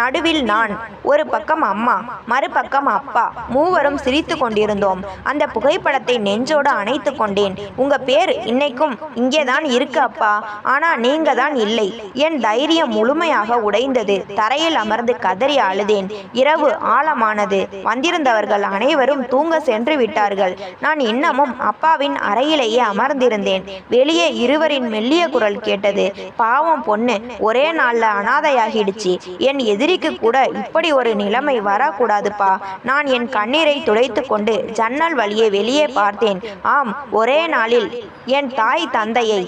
நடுவில் நான், ஒரு பக்கம் அம்மா, மறுபக்கம் அப்பா. மூவரும் சிரித்து கொண்டிருந்தோம். அந்த புகைப்படத்தை நெஞ்சோடு அணைத்து கொண்டேன். உங்க பேர் இன்னைக்கும் இங்கேதான் இருக்கு அப்பா, ஆனா நீங்க தான் இல்லை. என் தைரியம் முழுமையாக உடைந்தது. தரையில் அமர்ந்து கதறி அழுதேன். இரவு ஆழமானது. வந்திருந்தவர்கள் அனைவரும் தூங்க சென்று விட்டார்கள். நான் இன்னமும் அப்பாவின் அறையிலேயே அமர்ந்திருந்தேன். வெளியே இருவரின் மெல்லிய குரல் கேட்டது. பாவம் பொண்ணு, ஒரே நாள்ல அனாதையாகிடுச்சு. என் எதிரிக்கு கூட இப்படி ஒரு நிலைமை வரக்கூடாதுப்பா. நான் என் கண்ணீரை துடைத்து கொண்டு ஜன்னல் வழியே வெளியே பார்த்தேன். ஆம், ஒரே நாளில் என் தாய் தந்தையை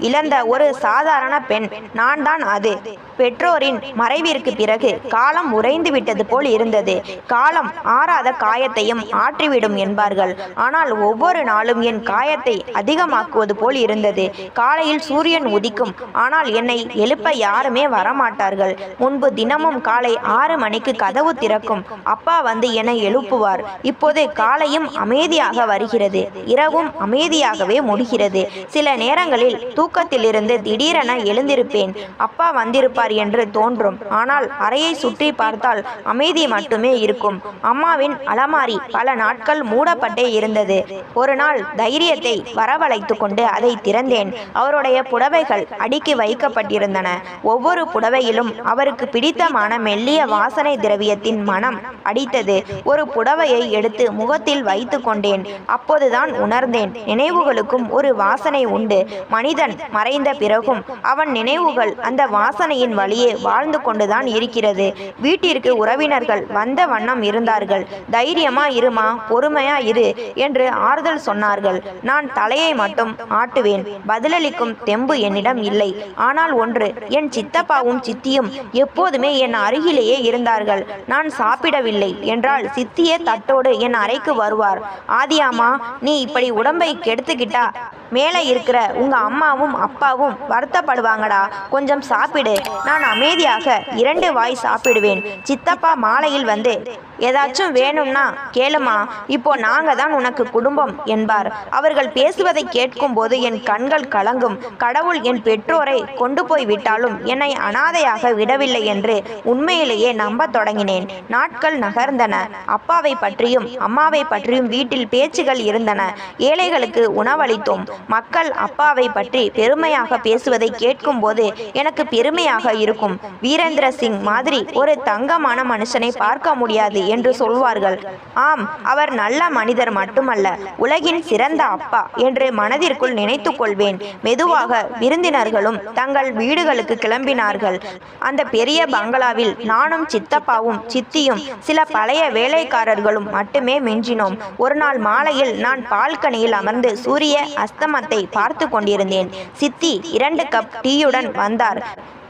இழந்த ஒரு சாதாரண பெண் நான் தான் அது. பெற்றோரின் மறைவிற்கு பிறகு காலம் உறைந்து விட்டது போல் இருந்தது. காலம் ஆறாத காயத்தையும் ஆற்றிவிடும் என்பார்கள். ஆனால் ஒவ்வொரு நாளும் என் காயத்தை அதிகமாக்குவது போல் இருந்தது. காலையில் சூரியன் உதிக்கும். ஆனால் என்னை எழுப்ப யாருமே வரமாட்டார்கள். முன்பு தினமும் காலை 6 மணிக்கு கதவு திறக்கும். அப்பா வந்து என்னை எழுப்புவார். இப்போது காலையும் அமைதியாக வருகிறது, இரவும் அமைதியாகவே முடிகிறது. சில நேரங்களில் தூக்கத்திலிருந்து திடீரென எழுந்திருப்பேன். அப்பா வந்திருப்பார் என்று தோன்றும். ஆனால் அறையை சுற்றி பார்த்தால் அமைதி மட்டுமே இருக்கும். அம்மாவின் அலமாரி பல நாட்கள் மூடப்பட்டே இருந்தது. ஒரு நாள் தைரியத்தை வரவழைத்து கொண்டு அதை திறந்தேன். அவருடைய புடவைகள் அடுக்கி வைக்கப்பட்டிருந்தன. ஒவ்வொரு புடவையிலும் அவருக்கு பிடித்தமான மெல்லிய வாசனை திரவியத்தின் மனம் அடித்தது. ஒரு புடவையை எடுத்து முகத்தில் வைத்து கொண்டேன். அப்போதுதான் உணர்ந்தேன், நினைவுகளுக்கும் ஒரு வாசனை உண்டு. மனிதன் மறைந்த பிறகும் அவன் நினைவுகள் அந்த வாசனையின் வழியே வாழ்ந்து கொண்டுதான் இருக்கிறது. வீட்டிற்கு உறவினர்கள் வந்த வண்ணம் இருந்தார்கள். தைரியமா இருமா, பொறுமையா இரு என்று ஆறுதல் சொன்னார்கள். நான் தலையை மட்டும் ஆட்டுவேன். பதிலளிக்கும் தெம்பு என்னிடம் இல்லை. ஆனால் ஒன்று, என் சித்தப்பாவும் சித்தியும் எப்போதுமே என் அருகிலேயே இருந்தார்கள். நான் சாப்பிடவில்லை என்றால் சித்தியே தட்டோடு என் அறைக்கு வருவார். ஆதியாமா, நீ இப்படி உடம்பை கெடுத்துக்கிட்டா மேலே இருக்கிற உங்க அம்மாவும் அப்பாவும் வருத்தப்படுவாங்கடா, கொஞ்சம் சாப்பிடு. நான் அமைதியாக 2 வாய் சாப்பிடுவேன். சித்தப்பா மாலையில் வந்து ஏதாச்சும் வேணும்னா கேளுமா, இப்போ நாங்க தான் உனக்கு குடும்பம் என்பார். அவர்கள் பேசுவதை கேட்கும் போது என் கண்கள் கலங்கும். கடவுள் என் பெற்றோரை கொண்டு போய் விட்டாலும் என்னை அனாதையாக விடவில்லை என்று உண்மையிலேயே நம்பத் தொடங்கினேன். நாட்கள் நகர்ந்தன. அப்பாவை பற்றியும் அம்மாவை பற்றியும் வீட்டில் பேச்சுகள் இருந்தன. ஏழைகளுக்கு உணவளித்தோம். மக்கள் அப்பாவை பற்றி பெருமையாக பேசுவதை கேட்கும் போது எனக்கு பெருமையாக இருக்கும். வீரேந்திர சிங் மாதிரி ஒரு தங்கமான மனுஷனை பார்க்க முடியாது என்று சொல்வார்கள். ஆம், அவர் நல்ல மனிதர் மட்டுமல்ல, உலகின் சிறந்த அப்பா என்று மனதிற்குள் நினைத்துக் கொள்வேன். மெதுவாக விருந்தினர்களும் தங்கள் வீடுகளுக்கு கிளம்பினார்கள். அந்த பெரிய பங்களாவில் நானும் சித்தப்பாவும் சித்தியும் சில பழைய வேலைக்காரர்களும் மட்டுமே மிஞ்சினோம். ஒரு நாள் மாலையில் நான் பால்கனியில் அமர்ந்து சூரிய அஸ்தமத்தை பார்த்து கொண்டிருந்தேன். சித்தி 2 கப் டீயுடன் வந்தார்.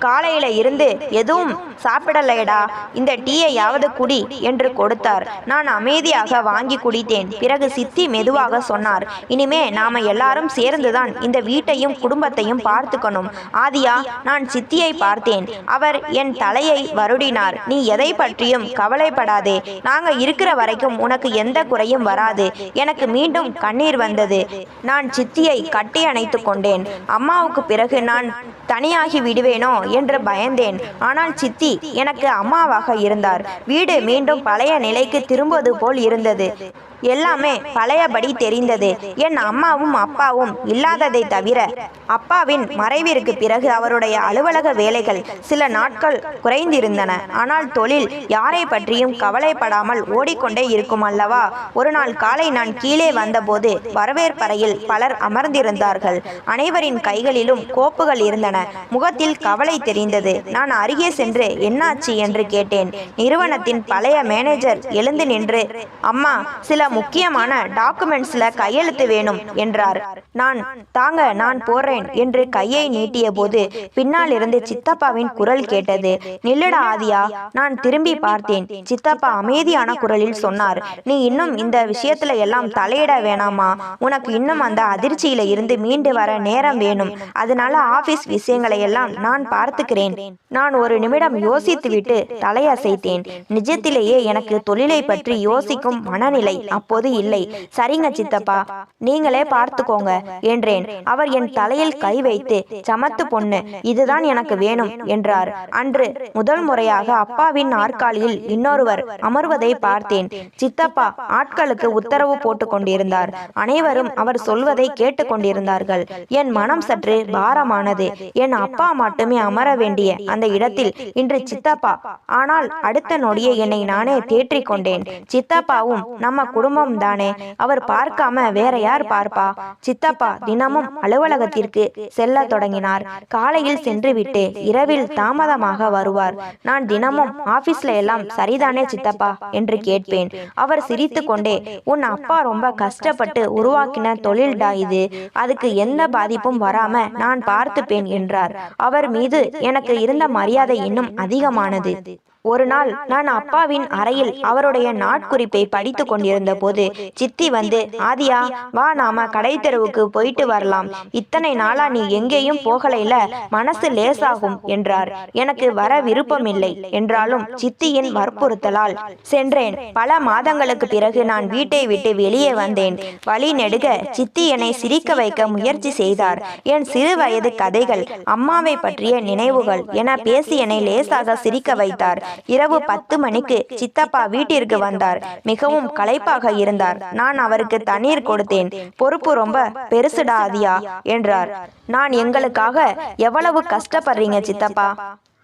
காலையில இருந்து எதுவும் சாப்பிடலையடா, இந்த டீயையாவது குடி என்று கொடுத்தார். நான் அமைதியாக வாங்கி குடித்தேன். பிறகு சித்தி மெதுவாக சொன்னார், இனிமே நாம எல்லாரும் சேர்ந்துதான் இந்த வீட்டையும் குடும்பத்தையும் பார்த்துக்கணும். ஆதியா, நான் சித்தியை பார்த்தேன். அவர் என் தலையை வருடினார். நீ எதை பற்றியும் கவலைப்படாதே, நாங்க இருக்கிற வரைக்கும் உனக்கு எந்த குறையும் வராது. எனக்கு மீண்டும் கண்ணீர் வந்தது. நான் சித்தியை கட்டி அணைத்து கொண்டேன். அம்மாவுக்கு பிறகு நான் தனியாகி விடுவேனோ என்று பயந்தேன். ஆனால் சித்தி எனக்கு அம்மாவாக இருந்தார். வீடு மீண்டும் பழைய நிலைக்கு திரும்புவது போல் இருந்தது. எல்லாமே பழையபடி தெரிந்தது. என் அம்மாவும் அப்பாவும் இல்லாததை தவிர அப்பாவின் மறைவிற்கு பிறகு அவருடைய அலுவலக வேலைகள் சில நாட்கள் குறைந்திருந்தன. ஆனால் தொழில் யாரை பற்றியும் கவலைப்படாமல் ஓடிக்கொண்டே இருக்கும் அல்லவா. ஒரு நாள் காலை நான் கீழே வந்தபோது வரவேற்பறையில் பலர் அமர்ந்திருந்தார்கள். அனைவரின் கைகளிலும் கோப்புகள் இருந்தன. முகத்தில் கவலை தெரிந்தது. நான் அருகே சென்று என்னாச்சு என்று கேட்டேன். நிறுவனத்தின் பழைய மேனேஜர் எழுந்து நின்று, அம்மா, சில முக்கியமான டாக்குமெண்ட்ஸ்ல கையெழுத்து வேணும் என்றார். நான் போறேன் என்று கையை நீட்டிய போது பின்னால் இருந்து சித்தப்பாவின் குரல் கேட்டது. நில்லுடா ஆதியா. நான் திரும்பி பார்த்தேன். சித்தப்பா அமைதியான குரலில் சொன்னார், நீ இன்னும் இந்த விஷயத்துல எல்லாம் தலையிட வேணாமா. உனக்கு இன்னும் அந்த அதிர்ச்சியில இருந்து மீண்டு வர நேரம் வேணும். அதனால ஆபீஸ் விஷயங்களை எல்லாம் நான் பார்த்துக்கிறேன். நான் ஒரு நிமிடம் யோசித்துவிட்டு தலையசைத்தேன். நிஜத்திலேயே எனக்கு தொழிலை பற்றி யோசிக்கும் மனநிலை அப்போது இல்லை. சரிங்க சித்தப்பா, நீங்களே பார்த்துக்கோங்க என்றேன். அவர் என் தலையில் கை வைத்து, சமத்து பொண்ணு, இதுதான் எனக்கு வேணும் என்றார். அன்று முதல் முறையாக அப்பாவின் நாற்காலியில் இன்னொருவர் அமர்வதை பார்த்தேன். சித்தப்பா ஆட்களுக்கு உத்தரவு போட்டு கொண்டிருந்தார். அனைவரும் அவர் சொல்வதை கேட்டு கொண்டிருந்தார்கள். என் மனம் சற்று பாரமானது. என் அப்பா மட்டுமே அமர வேண்டிய அந்த இடத்தில் இன்று சித்தப்பா. ஆனால் அடுத்த நொடியே என்னை நானே தேற்றிக் கொண்டேன். சித்தப்பாவும் நம்ம குடும்பம் தானே, அவர் பார்க்காம வேற யார் பார்ப்பா. சித்தப்பா தினமும் அலுவலகத்திற்கு செல்ல தொடங்கினார். காலையில் சென்று விட்டு இரவில் தாமதமாக வருவார். நான் தினமும் ஆபீஸ்ல எல்லாம் சரிதானே சித்தப்பா என்று கேட்பேன். அவர் சிரித்து கொண்டே, உன் அப்பா ரொம்ப கஷ்டப்பட்டு உருவாக்கின தொழில்டா இது, அதுக்கு எந்த பாதிப்பும் வராம நான் பார்த்துப்பேன் என்றார். அவர் மீது எனக்கு இருந்த மரியாதை இன்னும் அதிகமானது. ஒரு நாள் நான் அப்பாவின் அறையில் அவருடைய நாட்குறிப்பை படித்து கொண்டிருந்த போது சித்தி வந்து, ஆதியா வா, நாம கடை தெருவுக்கு போயிட்டு வரலாம். இத்தனை நாளா நீ எங்கேயும் போகலைல, மனசு லேசாகும் என்றார். எனக்கு வர விருப்பமில்லை என்றாலும் சித்தியின் வற்புறுத்தலால் சென்றேன். பல மாதங்களுக்கு பிறகு நான் வீட்டை விட்டு வெளியே வந்தேன். வழி நெடுக சித்தி என்னை சிரிக்க வைக்க முயற்சி செய்தார். என் சிறு வயது கதைகள், அம்மாவை பற்றிய நினைவுகள் என பேசி என்னை லேசாக சிரிக்க வைத்தார். இரவு 10 மணிக்கு சித்தப்பா வீட்டிற்கு வந்தார். மிகவும் களைப்பாக இருந்தார். நான் அவருக்கு தண்ணீர் கொடுத்தேன். பொறுப்பு ரொம்ப பெருசுடா ஆதியா என்றார். நான் எங்களுக்காக எவ்வளவு கஷ்டப்படுறீங்க சித்தப்பா,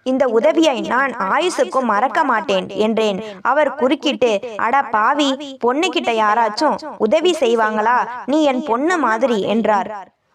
இந்த உதவியை நான் ஆயுசுக்கும் மறக்க மாட்டேன் என்றேன். அவர் குறுக்கிட்டு, அட பாவி, பொண்ணுகிட்ட யாராச்சும் உதவி செய்வாங்களா, நீ என் பொண்ணு மாதிரி என்றார்.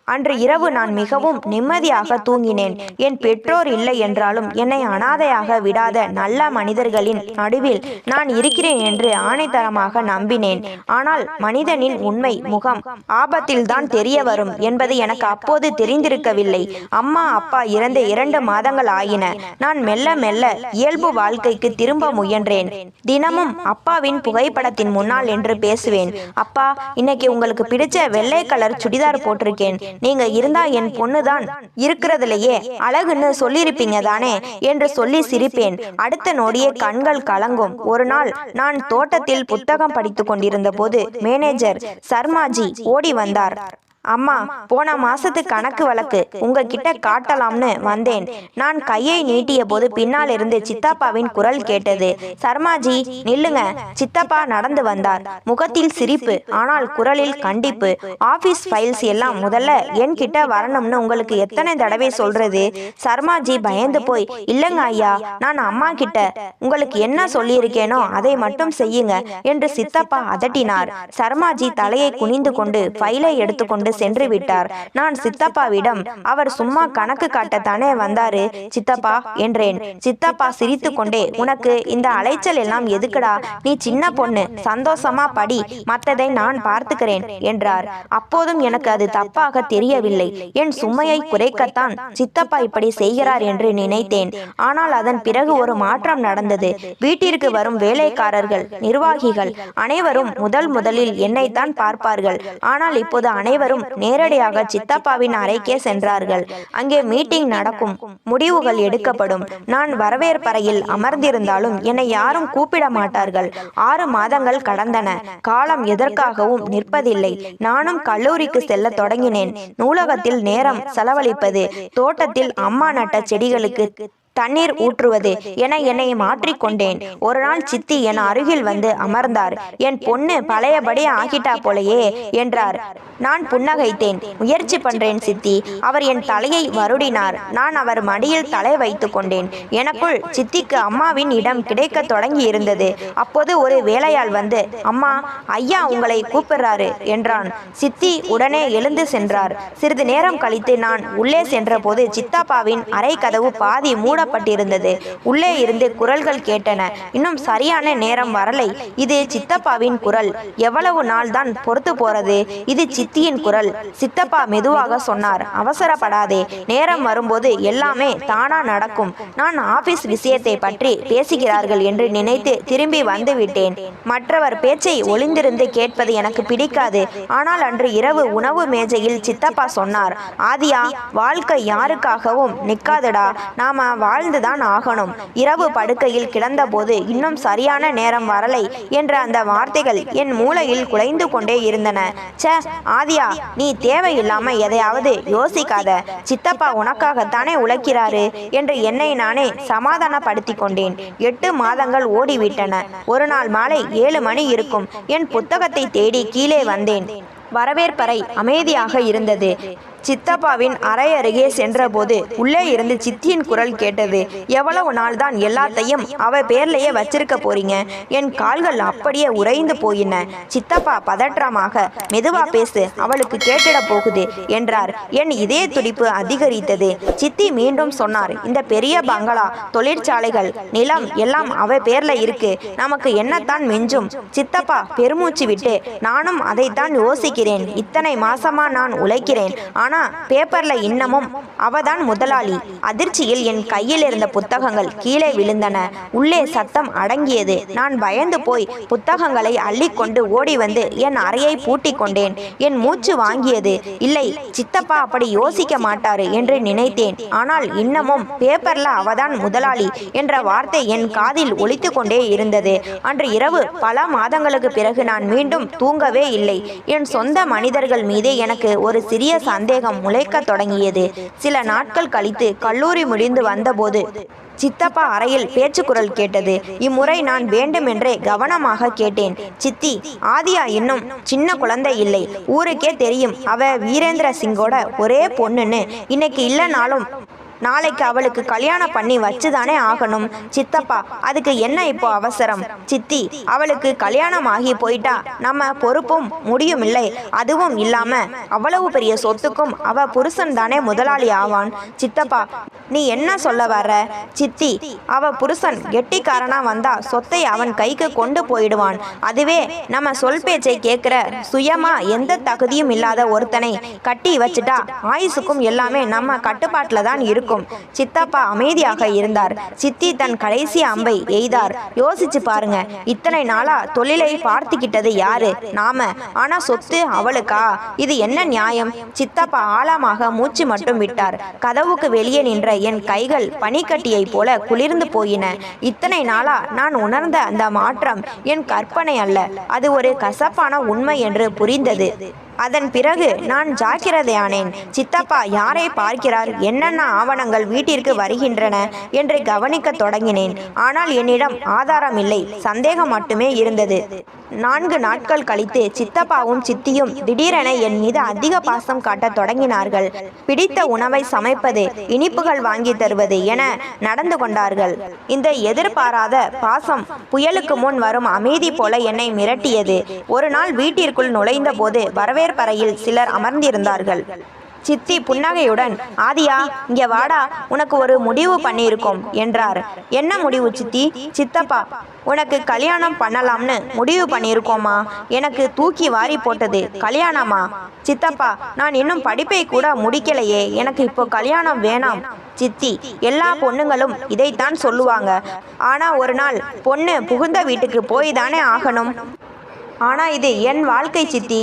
அன்று இரவு நான் மிகவும் நிம்மதியாக தூங்கினேன். என் பெற்றோர் இல்லை என்றாலும் என்னை அனாதையாக விடாத நல்ல மனிதர்களின் நடுவில் நான் இருக்கிறேன் என்று ஆணைத்தரமாக நம்பினேன். ஆனால் மனிதனின் உண்மை முகம் ஆபத்தில்தான் தெரிய வரும் என்பது எனக்கு அப்போது தெரிந்திருக்கவில்லை. அம்மா அப்பா இறந்து 2 மாதங்கள் ஆயின. நான் மெல்ல மெல்ல இயல்பு வாழ்க்கைக்கு திரும்ப முயன்றேன். தினமும் அப்பாவின் புகைப்படத்தின் முன்னால் என்று பேசுவேன். அப்பா, இன்னைக்கு உங்களுக்கு பிடிச்ச வெள்ளை கலர் சுடிதார் போட்டிருக்கேன், நீங்க இருந்தா என் பொண்ணுதான் இருக்கிறதுலையே அழகுன்னு சொல்லியிருப்பீங்க தானே என்று சொல்லி சிரிப்பேன். அடுத்த நொடியே கண்கள் கலங்கும். ஒரு நாள் நான் தோட்டத்தில் புத்தகம் படித்து கொண்டிருந்த போது மேனேஜர் சர்மாஜி ஓடி வந்தார். அம்மா, போன மாசத்து கணக்கு வழக்கு உங்ககிட்ட காட்டலாம்னு வந்தேன். நான் கையை நீட்டிய போது பின்னால் இருந்து சித்தப்பாவின் குரல் கேட்டது. சர்மாஜி, நில்லுங்க. சித்தப்பா நடந்து வந்தார். முகத்தில் சிரிப்பு, ஆனால் குரலில் கண்டிப்பு. ஆபீஸ் ஃபைல்ஸ் எல்லாம் முதல்ல என்கிட்ட வரணும்னு உங்களுக்கு எத்தனை தடவை சொல்றது? சர்மாஜி பயந்து போய், இல்லங்க ஐயா, நான் அம்மா கிட்ட உங்களுக்கு என்ன சொல்லியிருக்கேனோ அதை மட்டும் செய்யுங்க என்று சித்தப்பா அதட்டினார். சர்மாஜி தலையை குனிந்து கொண்டு ஃபைலை எடுத்துக்கொண்டு சென்று விட்டார். நான் சித்தப்பாவிடம், அவர் சும்மா கணக்கு காட்டத்தானே வந்தாரு சித்தப்பா என்றேன். சித்தப்பா சிரித்து கொண்டே, உனக்கு இந்த அலைச்சல் எல்லாம் எதுக்குடா? நீ சின்ன பொண்ணு, சந்தோஷமா படி, மற்றதை நான் பார்த்துக்கிறேன் என்றார். அப்போதும் எனக்கு அது தப்பாக தெரியவில்லை. என் சுமையை குறைக்கத்தான் சித்தப்பா இப்படி செய்கிறார் என்று நினைத்தேன். ஆனால் அதன் பிறகு ஒரு மாற்றம் நடந்தது. வீட்டிற்கு வரும் வேலைக்காரர்கள், நிர்வாகிகள் அனைவரும் முதலில் என்னைத்தான் பார்ப்பார்கள். ஆனால் இப்போது அனைவரும் நேரடியாக சித்தப்பாவின் அறைக்கே சென்றார்கள். அங்கே மீட்டிங் நடக்கும், முடிவுகள் எடுக்கப்படும். நான் வரவேற்பறையில் அமர்ந்திருந்தாலும் என்னை யாரும் கூப்பிட மாட்டார்கள். 6 மாதங்கள் கடந்தன. காலம் எதற்காகவும் நிற்பதில்லை. நானும் கல்லூரிக்கு செல்ல தொடங்கினேன். நூலகத்தில் நேரம் செலவழிப்பது, தோட்டத்தில் அம்மா நட்ட செடிகளுக்கு தண்ணீர் ஊற்றுவது என என்னை மாற்றிக்கொண்டேன். ஒரு நாள் சித்தி என் அருகில் வந்து அமர்ந்தார். என் பொண்ணு பழையபடி ஆகிட்டா போலையே என்றார். நான் புன்னகைத்தேன். முயற்சி பண்றேன் சித்தி. அவர் என் தலையை வருடினார். நான் அவர் மடியில் தலை வைத்து கொண்டேன். எனக்குள் சித்திக்கு அம்மாவின் இடம் கிடைக்க தொடங்கி இருந்தது. அப்போது ஒரு வேலையாள் வந்து, அம்மா, ஐயா உங்களை கூப்பிடுறாரு என்றான். சித்தி உடனே எழுந்து சென்றார். சிறிது நேரம் கழித்து நான் உள்ளே சென்ற போது சித்தப்பாவின் அறை கதவு பாதி மூடப்பட்டிருந்தது. உள்ளே இருந்து குரல்கள் கேட்டன. இன்னும் சரியான நேரம் வரலை. இது சித்தப்பாவின் குரல். எவ்வளவு நாள் தான் பொறுத்து போறது? இது சித்தியின் குரல். சித்தப்பா மெதுவாக சொன்னார், அவசரப்படாதே, நேரம் வரும்போது எல்லாமே தானா நடக்கும். நான் ஆபீஸ் விஷயத்தை பற்றி பேசுகிறார்கள் என்று நினைத்து திரும்பி வந்து விட்டேன். மற்றவர் பேச்சை ஒளிந்திருந்து கேட்பது எனக்கு பிடிக்காது. ஆனால் அன்று இரவு உணவு மேஜையில் சித்தப்பா சொன்னார், ஆதியா, வாழ்க்கை யாருக்காகவும் நிற்காதடா, நாம வாழ்ந்துதான் ஆகணும். இரவு படுக்கையில் கிடந்தபோது இன்னும் சரியான நேரம் வரலை என்ற அந்த வார்த்தைகள் என் மூளையில் குலைந்து கொண்டே இருந்தன. சே ஆதியா, நீ தேவையில்லாம எதையாவது யோசிக்காத. சித்தப்பா உனக்காகத்தானே உழைக்கிறாரு என்று என்னை நானே சமாதானப்படுத்தி கொண்டேன். 8 மாதங்கள் ஓடிவிட்டன. ஒரு நாள் மாலை 7 மணி இருக்கும். என் புத்தகத்தை தேடி கீழே வந்தேன். வரவேற்பறை அமைதியாக இருந்தது. சித்தப்பாவின் அறை அருகே சென்றபோது உள்ளே இருந்து சித்தியின் குரல் கேட்டது. எவ்வளவு நாள் தான் எல்லாத்தையும் அவ பேர்லயே வச்சிருக்க போறீங்க? என் கால்கள் அப்படியே உறைந்து போயின. சித்தப்பா பதற்றமாக, மெதுவா பேசு, அவளுக்கு கேட்டிட போகுது என்றார். என் இதய துடிப்பு அதிகரித்தது. சித்தி மீண்டும் சொன்னார், இந்த பெரிய பங்களா, தொழிற்சாலைகள், நிலம் எல்லாம் அவ பேர்ல இருக்கு. நமக்கு என்னத்தான் மிஞ்சும்? சித்தப்பா பெருமூச்சு விட்டு, நானும் அதைத்தான் யோசிக்கிறேன். இத்தனை மாசமா நான் உழைக்கிறேன். பேப்பர்ல இன்னமும் அவதான் முதலாளி. அதிர்ச்சியில் என் கையில் இருந்த புத்தகங்கள் கீழே விழுந்தன. உள்ளே சத்தம் அடங்கியது. நான் பயந்து போய் புத்தகங்களை அள்ளிக்கொண்டு ஓடி வந்து என் அறையை பூட்டி கொண்டேன். என் மூச்சு வாங்கியது. இல்லை, சித்தப்பா அப்படி யோசிக்க மாட்டாரு என்று நினைத்தேன். ஆனால் இன்னமும் பேப்பர்ல அவதான் முதலாளி என்ற வார்த்தை என் காதில் ஒலித்து கொண்டே இருந்தது. அன்று இரவு பல மாதங்களுக்கு பிறகு நான் மீண்டும் தூங்கவே இல்லை. என் சொந்த மனிதர்கள் மீது எனக்கு ஒரு சிறிய சந்தேகம் முளைக்க தொடங்கியது. சில நாட்கள் கழித்து கல்லூரி முடிந்து வந்தபோது சித்தப்பா அறையில் பேச்சுக்குரல் கேட்டது. இம்முறை நான் வேண்டுமென்றே கவனமாக கேட்டேன். சித்தி, ஆதியா இன்னும் சின்ன குழந்தை இல்லை. ஊருக்கே தெரியும் அவ வீரேந்திர சிங்கோட ஒரே பொண்ணுன்னு. இன்னைக்கு இல்லைனாலும் நாளைக்கு அவளுக்கு கல்யாணம் பண்ணி வச்சுதானே ஆகணும். சித்தப்பா, அதுக்கு என்ன இப்போ அவசரம்? சித்தி, அவளுக்கு கல்யாணம் ஆகி போயிட்டா நம்ம பொறுப்பும் முடியுமில்லை. அதுவும் இல்லாம அவ்வளவு பெரிய சொத்துக்கும் அவ புருஷன் தானே முதலாளி ஆவான். சித்தப்பா, நீ என்ன சொல்ல வர்ற? சித்தி, அவ புருஷன் கெட்டிக்காரனா வந்தா சொத்தை அவன் கைக்கு கொண்டு போயிடுவான். அதுவே நம்ம சொல் பேச்சை கேட்கிற சுயமா எந்த தகுதியும் இல்லாத ஒருத்தனை கட்டி வச்சுட்டா ஆயுசுக்கும் எல்லாமே நம்ம கட்டுப்பாட்டுல தான் இருக்கும். இருக்கும். சித்தப்பா அமைதியாக இருந்தார். சித்தி தன் கடைசி அம்பை எய்தார். யோசிச்சு பாருங்க, இத்தனை நாளா தொழிலை பார்த்துக்கிட்டது யாரு? நாம. ஆனா சொத்து அவளுக்கா? இது என்ன நியாயம்? சித்தப்பா ஆழமாக மூச்சு மட்டும் விட்டார். கதவுக்கு வெளியே நின்ற என் கைகள் பனிக்கட்டியை போல குளிர்ந்து போயின. இத்தனை நாளா நான் உணர்ந்த அந்த மாற்றம் என் கற்பனை அல்ல, அது ஒரு கசப்பான உண்மை என்று புரிந்தது. அதன் பிறகு நான் ஜாக்கிரதையானேன். சித்தப்பா யாரை பார்க்கிறார், என்னென்ன ஆவணங்கள் வீட்டிற்கு வருகின்றன என்று கவனிக்க தொடங்கினேன். ஆனால் என்னிடம் ஆதாரம் இல்லை, சந்தேகம் மட்டுமே இருந்தது. 4 நாட்கள் கழித்து சித்தப்பாவும் சித்தியும் திடீரென என் மீது அதிக பாசம் காட்டத் தொடங்கினார்கள். பிடித்த உணவை சமைப்பது, இனிப்புகள் வாங்கி தருவது என நடந்து கொண்டார்கள். இந்த எதிர்பாராத பாசம் புயலுக்கு முன் வரும் அமைதி போல என்னை மிரட்டியது. ஒரு நாள் வீட்டிற்குள் நுழைந்த போது வரவேற்பறையில் சிலர் அமர்ந்திருந்தார்கள். சித்தி புன்னகையுடன், ஆதியா இங்கே வாடா, உனக்கு ஒரு முடிவு பண்ணியிருக்கோம் என்றார். என்ன முடிவு சித்தி? சித்தப்பா, உனக்கு கல்யாணம் பண்ணலாம்னு முடிவு பண்ணியிருக்கோமா? எனக்கு தூக்கி வாரி போட்டது. கல்யாணமா? சித்தப்பா, நான் இன்னும் படிப்பை கூட முடிக்கலையே, எனக்கு இப்போ கல்யாணம் வேணாம். சித்தி, எல்லா பொண்ணுங்களும் இதைத்தான் சொல்லுவாங்க. ஆனா ஒரு நாள் பொண்ணு புகுந்த வீட்டுக்கு போய் தானே ஆகணும். ஆனா இது என் வாழ்க்கை சித்தி.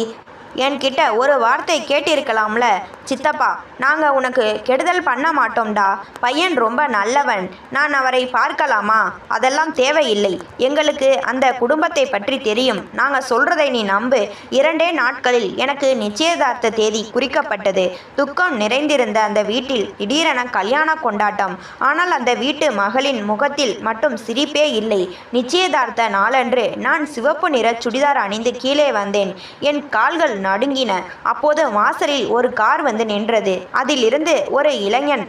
என்கிட்ட ஒரு வார்த்தை கேட்டிருக்கலாம்ல. சித்தப்பா, நாங்கள் உனக்கு கெடுதல் பண்ண மாட்டோம்டா. பையன் ரொம்ப நல்லவன், நான் அவரை பார்க்கலாமா? அதெல்லாம் தேவையில்லை. எங்களுக்கு அந்த குடும்பத்தை பற்றி தெரியும். நாங்கள் சொல்றதை நீ நம்பு. 2 நாட்களில் எனக்கு நிச்சயதார்த்த தேதி குறிக்கப்பட்டது. துக்கம் நிறைந்திருந்த அந்த வீட்டில் திடீரென கல்யாண கொண்டாட்டம். ஆனால் அந்த வீட்டு மகளின் முகத்தில் மட்டும் சிரிப்பே இல்லை. நிச்சயதார்த்த நாளன்று நான் சிவப்பு நிற சுடிதார் அணிந்து கீழே வந்தேன். என் கால்கள் நடுங்கின. அப்போது வாசலில் ஒரு கார் வந்து நின்றது. அதிலிருந்து ஒரு இளைஞன்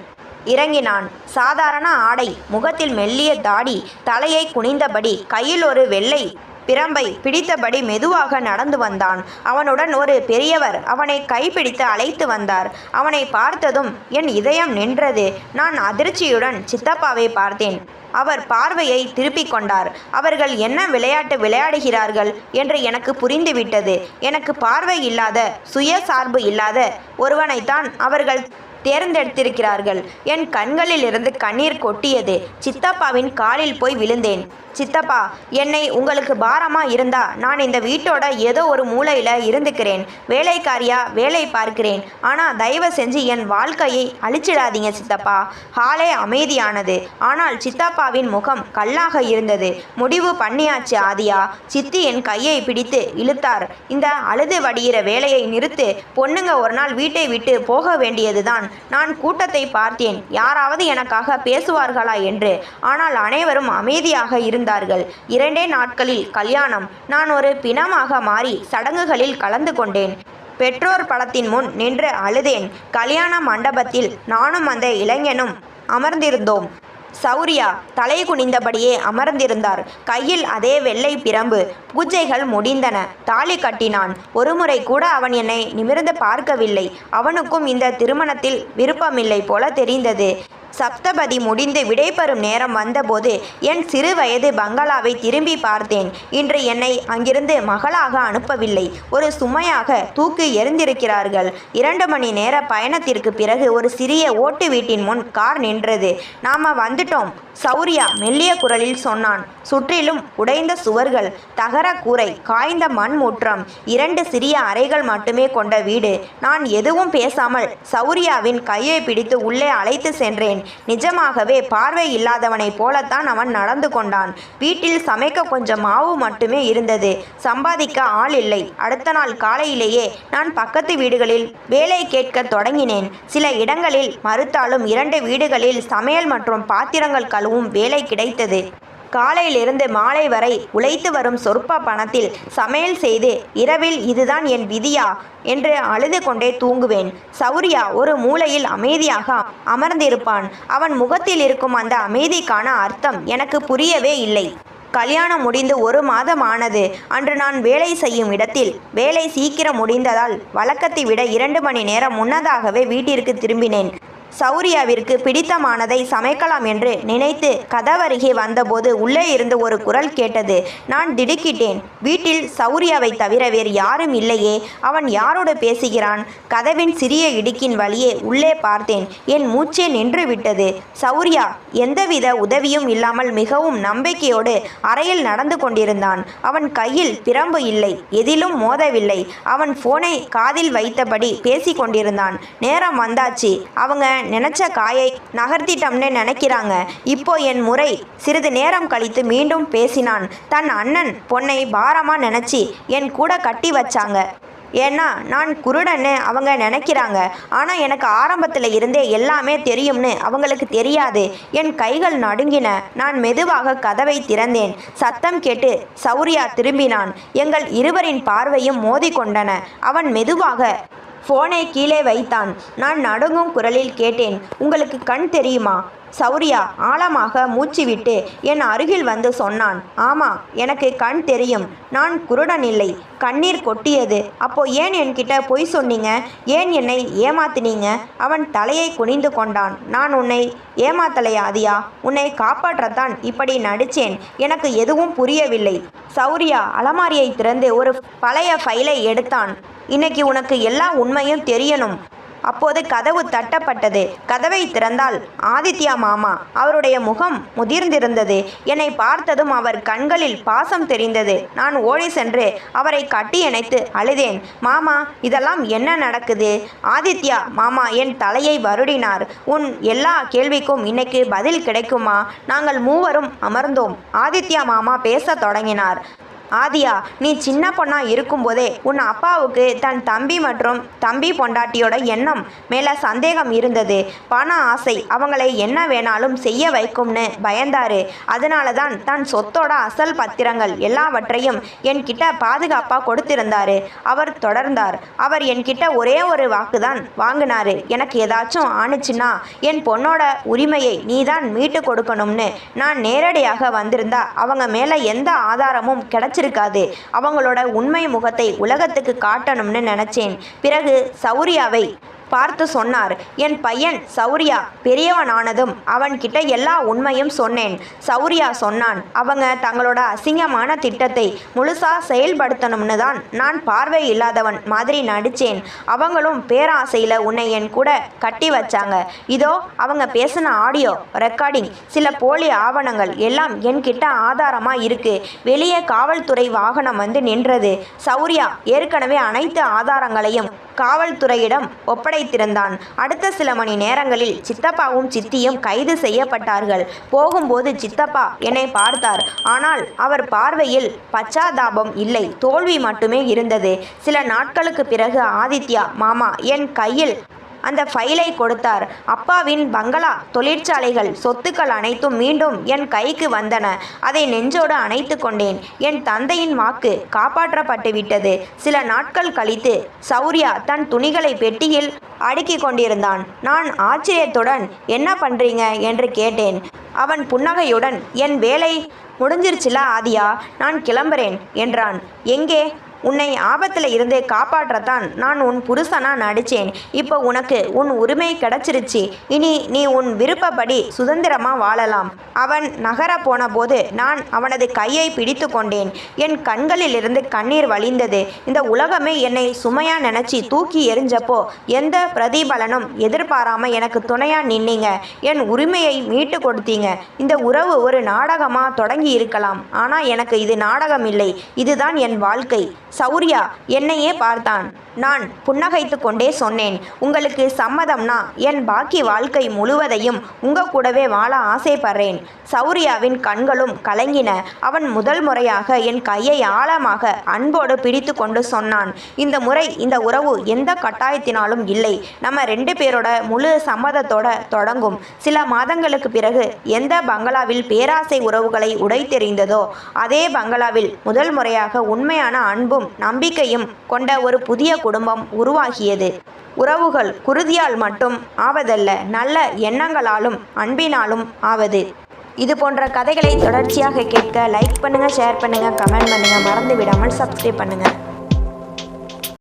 இறங்கினான். சாதாரண ஆடை, முகத்தில் மெல்லிய தாடி, தலையை குனிந்தபடி கையில் ஒரு வெள்ளை பிரம்பை பிடித்தபடி மெதுவாக நடந்து வந்தான். அவனுடன் ஒரு பெரியவர் அவனை கைப்பிடித்து அழைத்து வந்தார். அவனை பார்த்ததும் என் இதயம் நின்றது. நான் அதிர்ச்சியுடன் சித்தப்பாவை பார்த்தேன். அவர் பார்வையை திருப்பிக் கொண்டார். அவர்கள் என்ன விளையாட்டு விளையாடுகிறார்கள் என்று எனக்கு புரிந்துவிட்டது. எனக்கு பார்வை இல்லாத, சுயசார்பு இல்லாத ஒருவனைத்தான் அவர்கள் தேர்ந்தெடுத்திருக்கிறார்கள். என் கண்களில் இருந்து கண்ணீர் கொட்டியது. சித்தப்பாவின் காலில் போய் விழுந்தேன். சித்தப்பா, என்னை உங்களுக்கு பாரமா இருந்தா நான் இந்த வீட்டோட ஏதோ ஒரு மூலையில இருந்துக்கிறேன். வேலைக்காரியா வேலை பார்க்கிறேன். ஆனா தயவு செஞ்சு என் வாழ்க்கையை அழிச்சிடாதீங்க சித்தப்பா. ஹாலே அமைதியானது. ஆனால் சித்தப்பாவின் முகம் கல்லாக இருந்தது. முடிவு பண்ணியாச்சு ஆதியா. சித்தி என் கையை பிடித்து இழுத்தார். இந்த அழுது வடிகிற வேலையை நிறுத்து. பொண்ணுங்க ஒரு நாள் வீட்டை விட்டு போக வேண்டியதுதான். நான் கூட்டத்தை பார்த்தேன். யாராவது எனக்காக பேசுவார்களா என்று. ஆனால் அனைவரும் அமைதியாக இருந்தார்கள். 2 நாட்களில் கல்யாணம். நான் ஒரு பிணமாக மாறி சடங்குகளில் கலந்து கொண்டேன். பெற்றோர் படத்தின் முன் நின்று அழுதேன். கல்யாண மண்டபத்தில் நானும் அந்த இளைஞனும் அமர்ந்திருந்தோம். சௌரியா தலை குனிந்தபடியே அமர்ந்திருந்தார். கையில் அதே வெள்ளை பிரம்பு. பூஜைகள் முடிந்தன. தாலி கட்டினான். ஒருமுறை கூட அவன் என்னை நிமிர்ந்து பார்க்கவில்லை. அவனுக்கும் இந்த திருமணத்தில் விருப்பமில்லை போல தெரிந்தது. சப்தபதி முடிந்து விடைபெறும் நேரம் வந்தபோது என் சிறு வயது பங்களாவை திரும்பி பார்த்தேன். இன்று என்னை அங்கிருந்து மகளாக அனுப்பவில்லை, ஒரு சுமையாக தூக்கி எறிந்திருக்கிறார்கள். 2 மணி நேர பயணத்திற்கு பிறகு ஒரு சிறிய ஓட்டு வீட்டின் முன் கார் நின்றது. நாம வந்துட்டோம், சௌரியா மெல்லிய குரலில் சொன்னான். சுற்றிலும் உடைந்த சுவர்கள், தகர கூரை, காய்ந்த மண் முற்றம், 2 சிறிய அறைகள் மட்டுமே கொண்ட வீடு. நான் எதுவும் பேசாமல் சௌரியாவின் கையை பிடித்து உள்ளே அழைத்து சென்றேன். நிஜமாகவே பார்வை இல்லாதவனைப் போலத்தான் அவன் நடந்து கொண்டான். வீட்டில் சமைக்க கொஞ்சம் மாவு மட்டுமே இருந்தது. சம்பாதிக்க ஆள் இல்லை. அடுத்த நாள் காலையிலேயே நான் பக்கத்து வீடுகளில் வேலை கேட்க தொடங்கினேன். சில இடங்களில் மறுத்தாலும் 2 வீடுகளில் சமையல் மற்றும் பாத்திரங்கள் கழுவும் வேலை கிடைத்தது. காலையிலிருந்து மாலை வரை உழைத்து வரும் சொற்ப பணத்தில் சமையல் செய்து இரவில் இதுதான் என் விதியா என்று அழுது கொண்டே தூங்குவேன். சௌரியா ஒரு மூலையில் அமைதியாக அமர்ந்திருப்பான். அவன் முகத்தில் இருக்கும் அந்த அமைதிக்கான அர்த்தம் எனக்கு புரியவே இல்லை. கல்யாணம் முடிந்து 1 மாதம் ஆனது. அன்று நான் வேலை செய்யும் இடத்தில் வேலை சீக்கிரம் முடிந்ததால் வழக்கத்தை விட 2 மணி நேரம் முன்னதாகவே வீட்டிற்கு திரும்பினேன். சௌரியாவிற்கு பிடித்தமானதை சமைக்கலாம் என்று நினைத்து கதவருகே வந்தபோது உள்ளே இருந்து ஒரு குரல் கேட்டது. நான் திடுக்கிட்டேன். வீட்டில் சௌரியாவை தவிர வேறு யாரும் இல்லையே. அவன் யாரோடு பேசுகிறான்? கதவின் சிறிய இடுக்கின் வழியே உள்ளே பார்த்தேன். என் மூச்சே நின்று விட்டது. சௌரியா எந்தவித உதவியும் இல்லாமல் மிகவும் நம்பிக்கையோடு அறையில் நடந்து கொண்டிருந்தான். அவன் கையில் பிரம்பு இல்லை, எதிலும் மோதவில்லை. அவன் போனை காதில் வைத்தபடி பேசி கொண்டிருந்தான். நேரம் வந்தாச்சு, அவங்க நினைச்ச காயை நகர்த்திட்டோம்னு நினைக்கிறாங்க. இப்போ என் முறை. சிறிது நேரம் கழித்து மீண்டும் பேசினான். தன் அண்ணன் பொண்ணை பாரமா நினைச்சி என் கூட கட்டி வச்சாங்க. ஏன்னா நான் குருடன்னு அவங்க நினைக்கிறாங்க. ஆனால் எனக்கு ஆரம்பத்தில் இருந்தே எல்லாமே தெரியும்னு அவங்களுக்கு தெரியாது. என் கைகள் நடுங்கின. நான் மெதுவாக கதவை திறந்தேன். சத்தம் கேட்டு சௌரியா திரும்பினான். எங்கள் இருவரின் பார்வையும் மோதிக்கொண்டன. அவன் மெதுவாக போனை கீழே வைத்தான். நான் நடுங்கும் குரலில் கேட்டேன், உங்களுக்கு கண் தெரியுமா? சௌரியா ஆழமாக மூச்சு விட்டு என் அருகில் வந்து சொன்னான். ஆமாம், எனக்கு கண் தெரியும். நான் குருடன் இல்லை. கண்ணீர் கொட்டியது. அப்போ ஏன் என்கிட்ட பொய் சொன்னீங்க? ஏன் என்னை ஏமாத்தினீங்க? அவன் தலையை குனிந்து கொண்டான். நான் உன்னை ஏமாத்தலை ஆதியா. உன்னை காப்பாற்றத்தான் இப்படி நடித்தேன். எனக்கு எதுவும் புரியவில்லை. சௌரியா அலமாரியை திறந்து ஒரு பழைய ஃபைலை எடுத்தான். இன்னைக்கு உனக்கு எல்லா உண்மையும் தெரியணும். அப்போது கதவு தட்டப்பட்டது. கதவை திறந்தால் ஆதித்யா மாமா. அவருடைய முகம் முதிர்ந்திருந்தது. என்னை பார்த்ததும் அவர் கண்களில் பாசம் தெரிந்தது. நான் ஓடி சென்று அவரை கட்டியணைத்து அழுதேன். மாமா, இதெல்லாம் என்ன நடக்குது? ஆதித்யா மாமா என் தலையை வருடினார். உன் எல்லா கேள்விக்கும் இன்னைக்கு பதில் கிடைக்குமா? நாங்கள் மூவரும் அமர்ந்தோம். ஆதித்யா மாமா பேசத் தொடங்கினார். ஆதியா, நீ சின்ன பொண்ணா இருக்கும்போதே உன் அப்பாவுக்கு தன் தம்பி மற்றும் தம்பி பொண்டாட்டியோட எண்ணம் மேலே சந்தேகம் இருந்தது. பண ஆசை அவங்களை என்ன வேணாலும் செய்ய வைக்கும்னு பயந்தாரு. அதனால தான் தன் சொத்தோட அசல் பத்திரங்கள் எல்லாவற்றையும் என்கிட்ட பாதுகாப்பாக கொடுத்திருந்தாரு. அவர் தொடர்ந்தார். அவர் என்கிட்ட ஒரே ஒரு வாக்கு தான் வாங்கினாரு. எனக்கு ஏதாச்சும் ஆணுச்சுன்னா என் பொண்ணோட உரிமையை நீதான் மீட்டு கொடுக்கணும்னு. நான் நேரடியாக வந்திருந்தா அவங்க மேலே எந்த ஆதாரமும் கிடைச்சி இருக்காது. அவங்களோட உண்மை முகத்தை உலகத்துக்கு காட்டணும்னு நினைச்சேன். பிறகு சௌரியாவை பார்த்து சொன்னார். என் பையன் சௌரியா பெரியவனானதும் அவன்கிட்ட எல்லா உண்மையும் சொன்னேன். சௌரியா சொன்னான், அவங்க தங்களோட அசிங்கமான திட்டத்தை முழுசா செயல்படுத்தணும்னு தான் நான் பார்வை இல்லாதவன் மாதிரி நடித்தேன். அவங்களும் பேராசையில் உன்னை என் கூட கட்டி வச்சாங்க. இதோ அவங்க பேசின ஆடியோ ரெக்கார்டிங், சில போலி ஆவணங்கள் எல்லாம் என்கிட்ட ஆதாரமாக இருக்கு. வெளியே காவல்துறை வாகனம் வந்து நின்றது. சௌரியா ஏற்கனவே அனைத்து ஆதாரங்களையும் காவல்துறையிடம் ஒப்படைத்திருந்தான். அடுத்த சில மணி நேரங்களில் சித்தப்பாவும் சித்தியும் கைது செய்யப்பட்டார்கள். போகும்போது சித்தப்பா என்னை பார்த்தார். ஆனால் அவர் பார்வையில் பச்சாதாபம் இல்லை, தோல்வி மட்டுமே இருந்தது. சில நாட்களுக்கு பிறகு ஆதித்யா மாமா என் கையில் அந்த ஃபைலை கொடுத்தார். அப்பாவின் பங்களா, தொழிற்சாலைகள், சொத்துக்கள் அனைத்தும் மீண்டும் என் கைக்கு வந்தன. அதை நெஞ்சோடு அணைத்து கொண்டேன். என் தந்தையின் வாக்கு காப்பாற்றப்பட்டு விட்டது. சில நாட்கள் கழித்து சௌரியா தன் துணிகளை பெட்டியில் அடுக்கி கொண்டிருந்தான். நான் ஆச்சரியத்துடன் என்ன பண்ணுறீங்க என்று கேட்டேன். அவன் புன்னகையுடன் என் வேலை முடிஞ்சிருச்சுல ஆதியா, நான் கிளம்புறேன் என்றான். எங்கே? உன்னை ஆபத்தில் இருந்து காப்பாற்றத்தான் நான் உன் புருஷனாக நடித்தேன். இப்போ உனக்கு உன் உரிமை கிடச்சிருச்சு. இனி நீ உன் விருப்பப்படி சுதந்திரமாக வாழலாம். அவன் நகர போன போது நான் அவனது கையை பிடித்து கொண்டேன். என் கண்களிலிருந்து கண்ணீர் வழிந்தது. இந்த உலகமே என்னை சுமையாக நினச்சி தூக்கி எறிஞ்சப்போ எந்த பிரதிபலனும் எதிர்பாராமல் எனக்கு துணையாக நின்னீங்க. என் உரிமையை மீட்டு கொடுத்தீங்க. இந்த உறவு ஒரு நாடகமாக தொடங்கி இருக்கலாம். ஆனால் எனக்கு இது நாடகம் இல்லை. இதுதான் என் வாழ்க்கை. சௌரியா என்னையே பார்த்தான். நான் புன்னகைத்து கொண்டே சொன்னேன், உங்களுக்கு சம்மதம்னா என் பாக்கி வாழ்க்கை முழுவதையும் உங்க கூடவே வாழ ஆசைப்படுறேன். சௌரியாவின் கண்களும் கலங்கின. அவன் முதல் முறையாக என் கையை ஆழமாக அன்போடு பிடித்து கொண்டு சொன்னான், இந்த முறை இந்த உறவு எந்த கட்டாயத்தினாலும் இல்லை. நம்ம 2 பேரோட முழு சம்மதத்தோட தொடங்கும். சில மாதங்களுக்கு பிறகு எந்த பங்களாவில் பேராசை உறவுகளை உடைத்தெறிந்ததோ அதே பங்களாவில் முதல் முறையாக உண்மையான அன்பும் நம்பிக்கையும் கொண்ட ஒரு புதிய குடும்பம் உருவாகியது. உறவுகள் குருதியால் மட்டும் ஆவதல்ல, நல்ல எண்ணங்களாலும் அன்பினாலும் ஆவது. இது போன்ற கதைகளை தொடர்ச்சியாக கேட்க லைக் பண்ணுங்கள், ஷேர் பண்ணுங்கள், கமெண்ட் பண்ணுங்கள். மறந்து விடாமல் சப்ஸ்கிரைப் பண்ணுங்கள்.